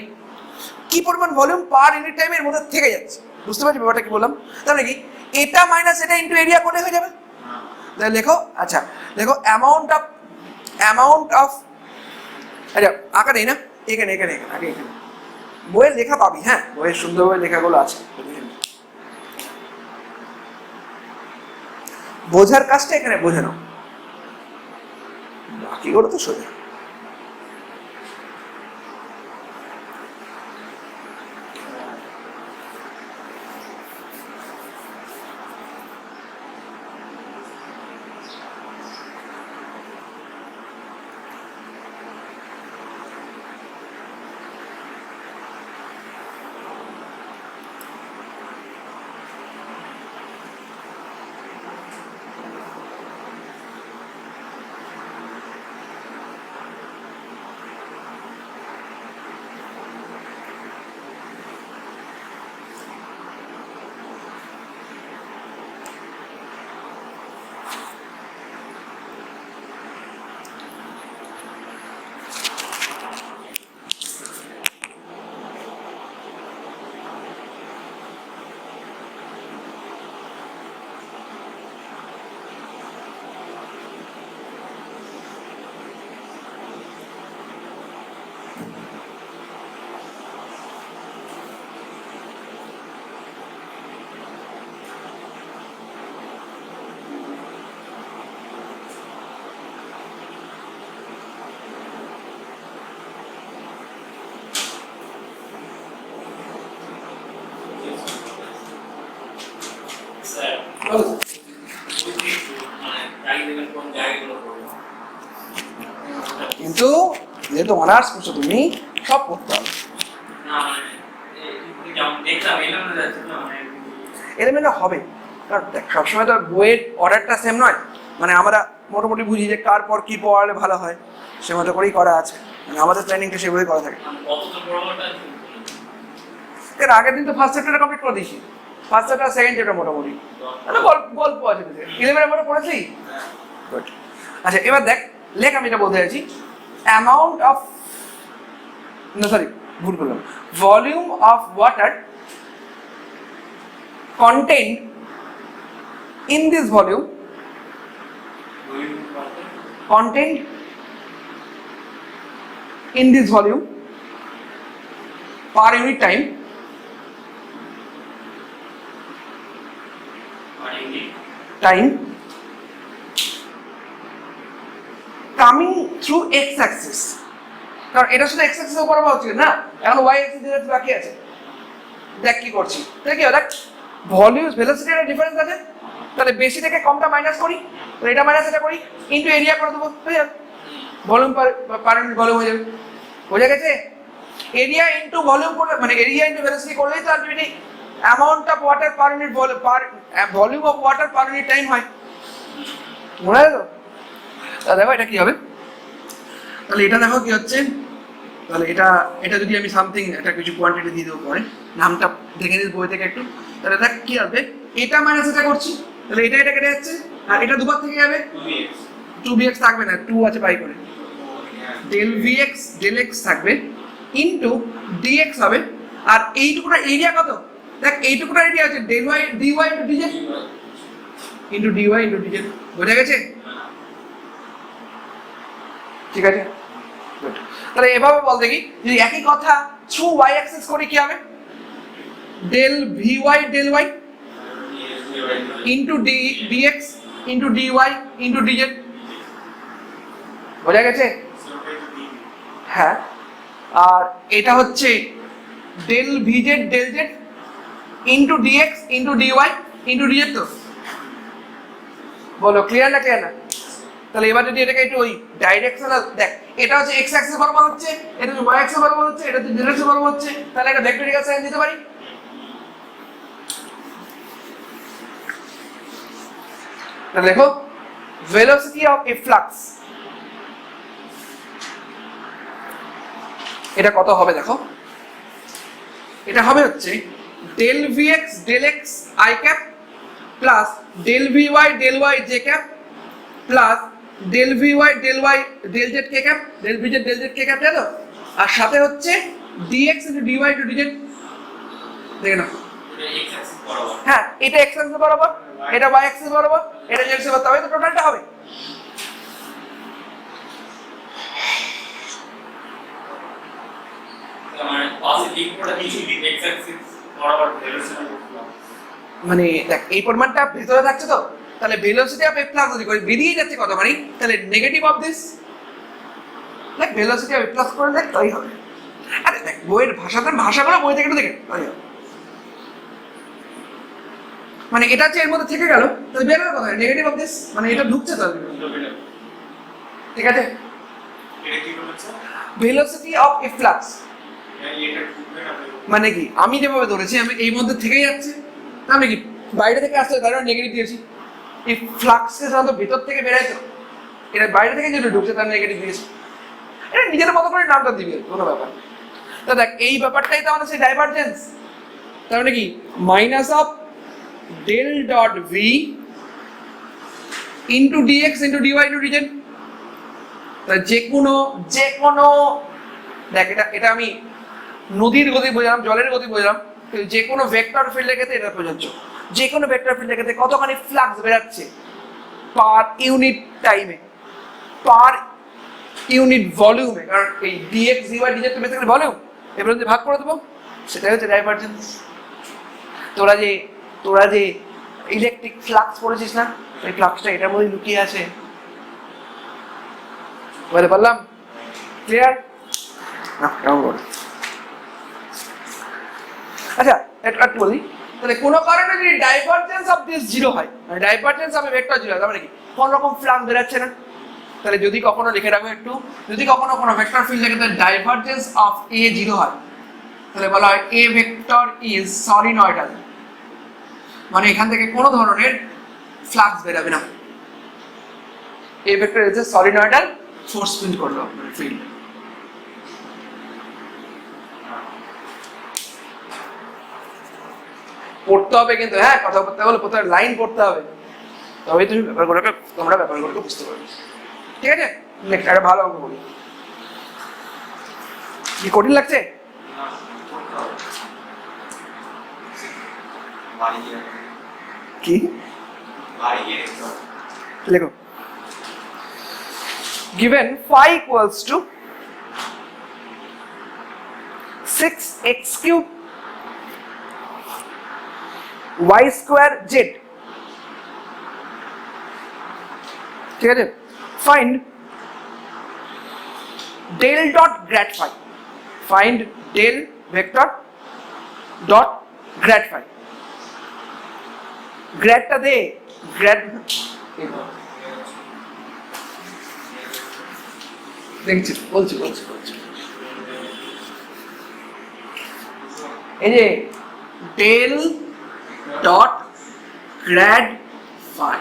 কি পরিমাণ ভলিউম পার ইউনিট টাইমের মধ্যে থেকে যাচ্ছে, বুঝতে পারছি ব্যাপারটা কি বললাম? তাহলে কি এটা মাইনাস এটা ইন্টু এরিয়া করলে হয়ে যাবে। তাহলে লেখো, আচ্ছা দেখো অ্যামাউন্ট অফ আচ্ছা আঁকা নেই না, এখানে এখানে আগে এখানে বইয়ের লেখা পাবি, হ্যাঁ বইয়ের সুন্দরভাবে লেখাগুলো আছে, বোঝার কাজটা এখানে বোঝে নাও, বাকিগুলো তো সোজা।
স্যার মানে জায়গা দেবেন কোন জায়গাগুলো করবো
কিন্তু যেহেতু অনার্স করছো তুমি সব করতে হবে।
না মানে যেমন দেখলাম এলাম না যাচ্ছে না মানে
এলিমেন্ট হবে, কারণ দেখ সবসময় তো আর বইয়ের অর্ডারটা সেম নয়, মানে আমরা মোটামুটি বুঝি যে কার পর কি পড়ালে ভালো হয় সে মতো করেই করা আছে, মানে আমাদের প্ল্যানিংটা সেভাবেই করা থাকে।
কতটা বড়টা
এর আগের দিন তো ফার্স্ট চ্যাপ্টারটা কমপ্লিট করে দিয়েছি, ফার্স্ট চ্যাপ্টার সেকেন্ড চ্যাপ্টার মোটামুটি মানে গল্প আছে, 11 পরে পড়েছি। গুড। আচ্ছা এবার দেখ, লেখ আমি এটা বলতে চাইছি, অ্যামাউন্ট অফ, না সরি ভুল করলাম, volume of water contained in this volume contained in this volume per unit time coming through x axis, কারণ এটা শুধু x axis এর উপর হচ্ছে না, এখন y axis এর বাকি আছে। দেখ কি করছি, তাহলে কি দেখ ভলিউম ভেলোসিটি এর ডিফারেন্স আছে, তাহলে বেশি থেকে কমটা মাইনাস করি, তাহলে এটা মাইনাস এটা করি, ইনটু এরিয়া করে দেবো, হয়ে যাবে ভলিউম পার ইউনিট ভলিউম হয়ে যাবে। বোঝা গেছে? এরিয়া ইনটু ভলিউম করলে মানে এরিয়া ইনটু ভেলোসিটি করলেই তো ultimately amount of water per unit volume of water per unit time হয়। মনে গেল? তা দেখো এটা কি হবে, তাহলে এটা দেখো কি হচ্ছে, তাহলে এটা যদি আমি সামথিং একটা কিছু কোয়ান্টিটি দিয়ে দেবো পরে, নামটা দেখে নিস বই থেকে একটু, তাহলে দেখ কি হবে, এটা মাইনাস এটা করছি, তাহলে এটা কেটে যাচ্ছে, আর এটা দুবার থেকে যাবে, 2bx থাকবে না, 2 আছে বাই করে, ডেল vx ডেল x থাকবে ইনটু dx হবে, আর এইটুকুটা এরিয়া কত, দেখ এইটুকুটা এরিয়া আছে del y dy into dz into dy into dz। বোঝা গেছে? ঠিক আছে, গুড। তাহলে এভাবে বল দেখি, যদি একই কথা থ্রু y অ্যাক্সিস করি কি হবে, del vy del y into dx into dy into dz। বোঝা গেছে? হ্যাঁ, আর এটা হচ্ছে del vz del z into dx into dy into dz। তো বলো ক্লিয়ার না ক্লিয়ার না? তাহলে এবার যদি এটাকে একটু ওই ডাইরেকশনাল দেখ, এটা হচ্ছে x অ্যাক্সিস বরাবর হচ্ছে, এটা হচ্ছে y অ্যাক্সিস বরাবর হচ্ছে, এটা হচ্ছে z অ্যাক্সিস বরাবর হচ্ছে, তাহলে একটা ভেক্টরিক্যাল সাইন দিতে পারি। তাহলে দেখো ভেলোসিটি অফ এ ফ্লাক্স, এটা কত হবে দেখো, এটা হবে হচ্ছে del vx del x i cap plus del vy del y j cap plus del vy del y del z k cap, del vz del z k cap, তাই তো? আর সাথে হচ্ছে dx into dy into dz। দেখে নাও, হ্যাঁ এটা x Axis বরাবর, এটা y অ্যাক্সিস বরাবর, এটা z অ্যাক্সিস বরাবর, তবে তো টোটালটা হবে।
মানে পাশে লিঙ্কটা কিছু x অ্যাক্সিস বরাবর ভেলোসিটি
মানে দেখ এই পরিমাণটা ভেতরে থাকছে, তো তাহলে ভেলোসিটি অফ এ ফ্লাক্স যদি করি বেরিয়ে যাচ্ছে কত, মানে তাহলে নেগেটিভ অফ দিস, দেখ ভেলোসিটি অফ এ ফ্লাক্স করে দেখ তাই হবে। আরে দেখ বইয়ের ভাষাগুলো বই থেকে একটু দেখে তাই হবে, মানে এটা হচ্ছে এর মধ্যে থেকে গেল, তাহলে বের হবে কথা নেগেটিভ অফ দিস, মানে এটা ঢুকছে তো, ঠিক আছে?
এটা কি বলছো?
ভেলোসিটি অফ এ ফ্লাক্স
এটা ঢুকবে না
মানে কি, আমি যেভাবে ধরেছি আমি এই মধ্যে থেকেই যাচ্ছে, আমি কি বাইরে থেকে আসছে তার নেগেটিভ দিয়েছি, এই ফ্লাক্সকে সাধারণত ভিতর থেকে বেরোয়, তো এটা বাইরে থেকে যেটা ঢুকছে তার নেগেটিভ দিয়েছি, এটা নিজের মতো করে নামটা দিবি, কোনো ব্যাপার। তো দেখ এই ব্যাপারটাই তো আমাদের সেই ডাইভারজেন্স, তার মানে কি minus of del dot v into dx into dy into dz. যে কোনো দেখ এটা আমি নদীর গতি বোঝালাম, জলের গতি বোঝালাম, যে কোনো ভেক্টর ফিল্ডের ক্ষেত্রে এটা প্রযোজ্য। যে কোনো ভেক্টর ফিল্ডের ক্ষেত্রে কতখানি ফ্লাক্স বেরাচ্ছে পার ইউনিট টাইমে, পার ইউনিট ভলিউমে, কারণ এই ডিএক্স ডিওয়াই ডিজেড তো বেসিক্যালি ভলিউম, এবার যদি ভাগ করে দেবো সেটাই হচ্ছে ডাইভারজেন্স। তোরা যে ইলেকট্রিক ফ্লাক্স পড়েছিস না, এই ফ্লাক্সটা এটার মধ্যে লুকিয়ে আছে, বলে বললাম ক্লিয়ার না? কেমন বল? আচ্ছা একটু বলি, তাহলে কোনো কারণে যদি ডাইভারজেন্স অফ দিস জিরো হয়, মানে ডাইভারজেন্স অফ ভেক্টর জিরো হয়, তার মানে কি কোন রকম ফ্লাক্স বেরাচ্ছে না, তাহলে যদি কখনো লিখে রাখো একটু, যদি কখনো কোনো ভেক্টর ফিল্ড থাকে তাহলে ডাইভারজেন্স অফ এ জিরো হয়, তাহলে বলা হয় এ ভেক্টর ইজ সলিনয়েডাল, মানে এখান থেকে কোনো ধরনের ফ্লাক্স বেরাবে না। A vector is a solenoidal force field করলো, মানে ফিল্ড। পড়তে হবে কিন্তু, হ্যাঁ কথা বলতে হলে প্রথমে লাইন পড়তে হবে, তবেই তুমি তোমরা ব্যাপারগুলোকে বুঝতে পারবে, ঠিক আছে? নেক্সট একটা ভালো অঙ্ক বলি। কি কঠিন লাগছে? কি লেখো? given phi equals to 6x cube y square z, ঠিক আছে? find del dot grad phi, find del vector dot grad phi, গ্র্যাডটা দে, গ্র্যাড দেখছি, বলছি এই যে ডেল ডট গ্র্যাড ফাই,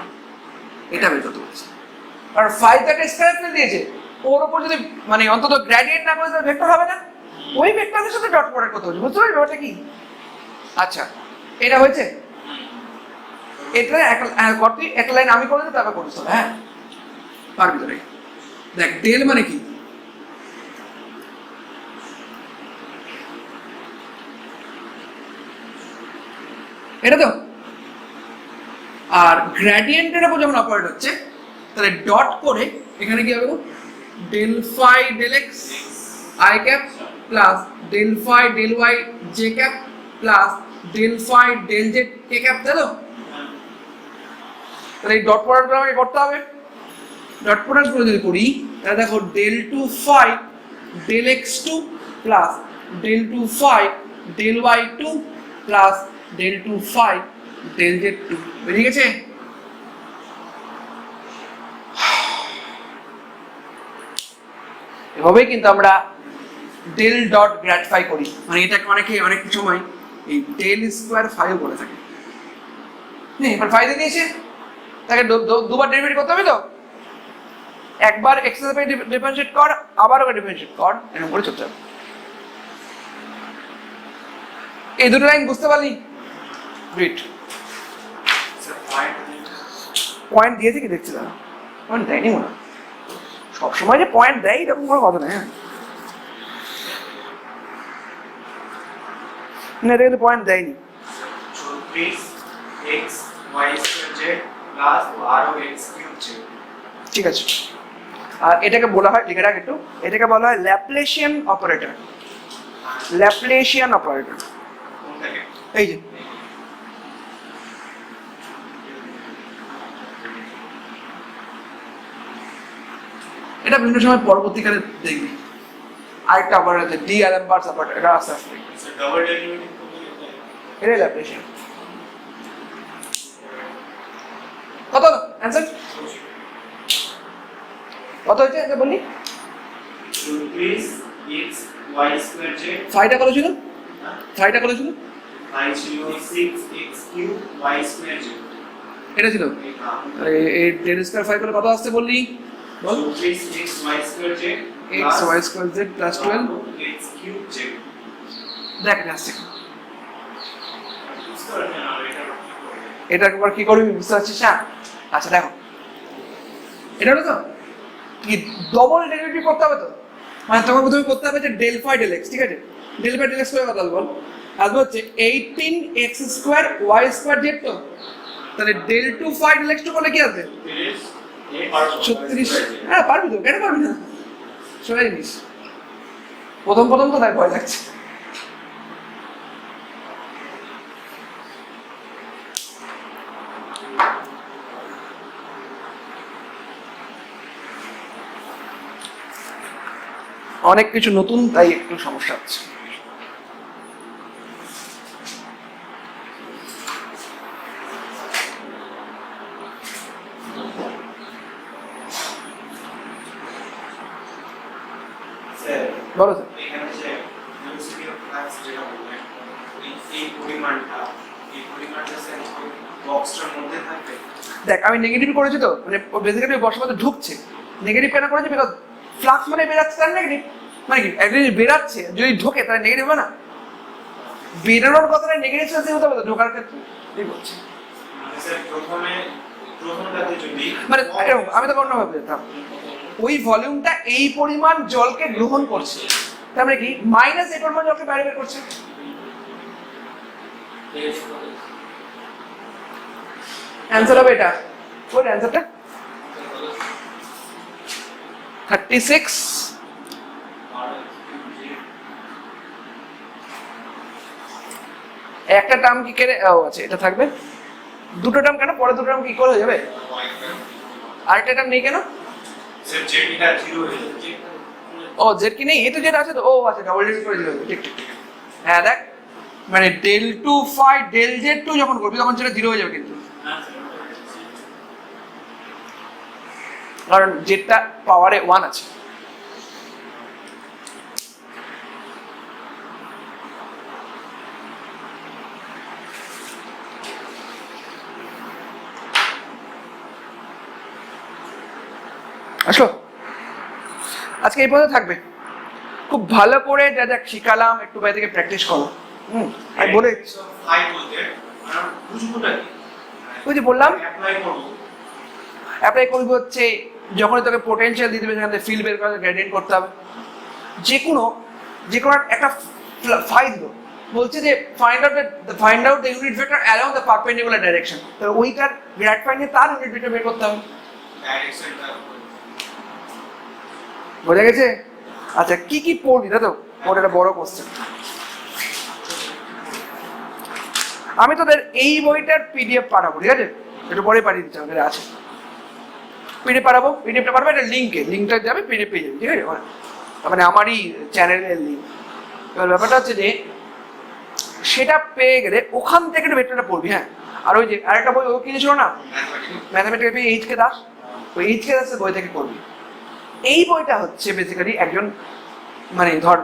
এটা বের করতে বলছি, আর ফাই তো একটা স্কয়ার ফিল্ড দিয়েছে, ওর উপর যদি মানে অন্তত গ্রেডিয়েন্ট না করে তাহলে ভেক্টর হবে না, ওই ভেক্টরের সাথে ডট প্রোডাক্ট করতে হচ্ছে, বুঝতে পারছো ব্যাপারটা কি? আচ্ছা এটা হয়েছে, এটা একটা লাইন আমি করে দিই, তারপর করিস, হ্যাঁ পারবি তো? দেখ ডেল মানে কি, এটা তো, আর গ্রেডিয়েন্টের উপর যখন অপারেট হচ্ছে তাহলে ডট করে এখানে কি হবে, del phi del x I cap plus del phi del y J cap plus del phi del z K cap, তাই তো? তাহলে এই ডট প্রোডাক্ট আমাকে করতে হবে, ডট প্রোডাক্ট গুলো যদি করি তাহলে দেখো del two phi del x two plus del two phi del y two plus del two phi del z two, বেরিয়ে গেছে? এভাবেই কিন্তু আমরা ডেল ডট গ্র্যাড ফাই করি, মানে এটাকে অনেক সময় এই ডেল স্কোয়ার ফাইও বলে থাকে। এবার ফাই দিয়ে দিয়েছে, তাকে দুবার ডেরিভেটিভ করতে হবে তো, একবার এক্স এর উপরে ডিফারেন্সিয়েট কর, আবার ওকে ডিফারেন্সিয়েট কর, এরকম করে চলতে হবে। এই দুটো লাইন বুঝতে পারলি? গ্রেট। পয়েন্ট দিয়েছে কি দেখছি, দাদা পয়েন্ট দেয়নি মনে হয়, সবসময় যে পয়েন্ট দেয় এরকম কোনো কথা নেই, না এটা কিন্তু পয়েন্ট দেয়নি। ঠিক আছে, আর এটাকে বলা হয়, লিখে রাখ একটু, এটাকে বলা হয় ল্যাপ্লেশিয়ান অপারেটর, ল্যাপ্লেশিয়ান অপারেটর। এই যে এটা বিভিন্ন সময় পরবর্তীকালে দেখবি, আরেকটা অপারেটর আছে ডি অ্যালেমবার্টস অপারেটর, এটা আস্তে আস্তে এটা ল্যাপ্লেশিয়ান। কত অ্যানসার কত হয়েছে এটা বলি? ফাইটা কত ছিল? ফাইটা কত ছিল? এটা ছিল এই ডেল স্কয়ার ফাই করে কত আসছে বললি? বল। x y square z plus 12
x cube z।
দেখ না আসছে, এটা একবার কি করবি বুঝতে পারছিস না? আচ্ছা দেখো, এটা হলো তো কি ডবল ডেরিভেটিভ করতে হবে তো, মানে তোমাকে প্রথমে করতে হবে যে ডেল ফাই ডেল এক্স, ঠিক আছে? ডেল ফাই ডেল এক্স করে কথা বল, আসবে হচ্ছে 18x square y square z, তো তাহলে del two phi del x two করলে কি আসবে? 36। হ্যাঁ পারবি তো, কেন পারবি না? শুনে নিস, প্রথম প্রথম তো তাই ভয় লাগছে। অনেক কিছু নতুন, তাই একটু সমস্যা হচ্ছে।
স্যার
বলো স্যার।
এখানে যে ইউনিভার্সিটি অফ ফ্লাক্স যেটা বললেন এই পরিমাণটা স্যার বক্সটার মধ্যে থাকবে।
দেখ আমি নেগেটিভ করেছি তো, মানে বেসিক্যালি বর্ষার মধ্যে ঢুকছে। নেগেটিভ কেন করেছি? বিকজ ফ্লাক্স মানে বেরাচ্ছে, তার নেগেটিভ মানে কি একটা জিনিস বেরাচ্ছে, যদি ঢোকে তাহলে নেগেটিভ হয় না? বেরোনোর কথাটা নেগেটিভ সেন্সে হতে হবে, ঢোকার ক্ষেত্রে ঠিক হচ্ছে।
মানে স্যার প্রথমটাতে যদি
মানে এরকম আমি তো অন্যভাবে যেতাম, ওই ভলিউমটা এই পরিমাণ জলকে গ্রহণ করছে, তার মানে কি মাইনাস এই পরিমাণ জলকে বাইরে বের করছে। অ্যান্সার হবে এটা। ওই অ্যান্সারটা 36। একটা টার্ম কি কেটে, ও আচ্ছা এটা থাকবে। দুটো টার্ম কেন? পরে দুটো টার্ম কি করে হয়ে যাবে? আরেকটা টার্ম নেই কেন?
স্যার জেডিটা 0 হয়ে যাচ্ছে।
ও জেড কি নেই? এটা জেড আছে তো। ও আচ্ছা ডাবল জেড করে দিলে হবে। ঠিক ঠিক ঠিক। হ্যাঁ দেখ, মানে del two phi del z two যখন করবি তখন সেটা 0 হয়ে যাবে কিন্তু, কারণ জেডটা পাওয়ারে 1 আছে। আসো, আজকে এই পর্যন্ত থাকবে। খুব ভালো করে যা যা শিখালাম একটু বাইরে থেকে প্র্যাকটিস করো। আমি বলে
হাই বলতে আমরা বুঝবোটা কি?
ওই যে বললাম
অ্যাপ্লাই করব।
অ্যাপ্লাই করবি হচ্ছে যখনই তোকে পোটেনশিয়াল দিয়ে দেবে সেখান থেকে ফিল বের করে গ্রেডিয়েন্ট করতে হবে। যে কোনো একটা ফাইল বলছে যে find out the unit vector along the perpendicular direction, তো ওইটার গ্র্যাড ফাইন্ড নিয়ে তার ইউনিট ভেক্টর বের করতে হবে।
ডাইরেকশনটা
বোঝা গেছে? আচ্ছা কি কি পড়বি দাদা? ওটা একটা বড় কোশ্চেন। আমি তোদের এই বইটার পিডিএফ পাঠাবো, ঠিক আছে? একটু পরে পাঠিয়ে দিচ্ছি, আমাদের আছে পিডিএফ পাঠাবো। পিডিএফটা পাঠাবো, এটা লিঙ্কটা যাবে, পিডিএফ পেয়ে যাবে, ঠিক আছে? মানে আমারই চ্যানেলের লিঙ্ক। এবার ব্যাপারটা হচ্ছে যে সেটা পেয়ে গেলে ওখান থেকে একটু ভেক্টরটা পড়বি। হ্যাঁ, আর ওই যে আরেকটা বই ও কিনেছিল না, ম্যাথামেটিক্যাল এইচকে দাস, ওই এইচকে দাসের বই থেকে পড়বি। এই বইটা হচ্ছে বেসিক্যালি একজন, মানে ধর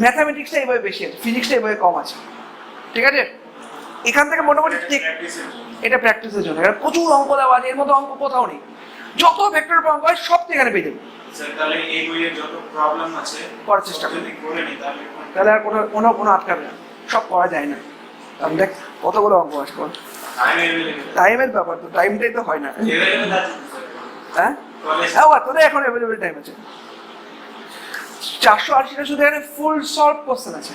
ম্যাথামেটিক্সটা এই বইয়ে বেশি আছে, ফিজিক্সটা এই বইয়ে কম আছে, ঠিক আছে? এখান থেকে মোটামুটি ঠিক এটা প্র্যাকটিসের জন্য। এখানে প্রচুর অঙ্ক দেওয়া আছে, এর মতো অঙ্ক কোথাও নেই। যত ভেক্টর অঙ্ক হয় সব এখানে পেয়ে যাবে।
স্যার তাহলে এই বইয়ে যত প্রবলেম আছে
করার চেষ্টা করি,
যদি করে নি
তাহলে আর কোনো আটকাবে না। সব করা যায় না, কারণ দেখ কতগুলো অঙ্ক আছে। টাইমের ব্যাপার তো, টাইমটাই তো হয় না। হ্যাঁ তোদের এখন অ্যাভেলেবেল টাইম আছে। 480টা শুধু এখানে ফুল সলভ কোশ্চেন আছে।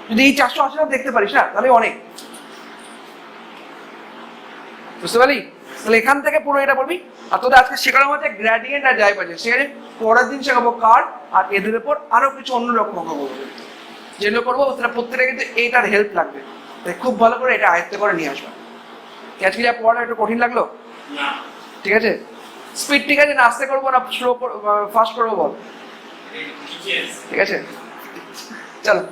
যদি এই 480টা দেখতে পারিস না তাহলে অনেক, বুঝতে পারলি? তাহলে এখান থেকে পুরো এটা পড়বি। আর তোদের আজকে শেখানো হচ্ছে গ্রেডিয়েন্ট আর ডাইভারজেন্স, ঠিক আছে? পরের দিন শেখাবো কার্ভ, আর এদের উপর আরো কিছু অন্যরকম অঙ্ক করবো, যেগুলো করবো সেটা প্রত্যেকটা কিন্তু এইটার হেল্প লাগবে। তাই খুব ভালো করে এটা আয়ত্ত করে নিয়ে আসবে। আজকে যা পড়া একটু কঠিন লাগলো?
না,
ঠিক আছে? স্পিড ঠিক আছে না? আস্তে করবো না স্লো ফাস্ট করবো বল? ঠিক আছে? চলো।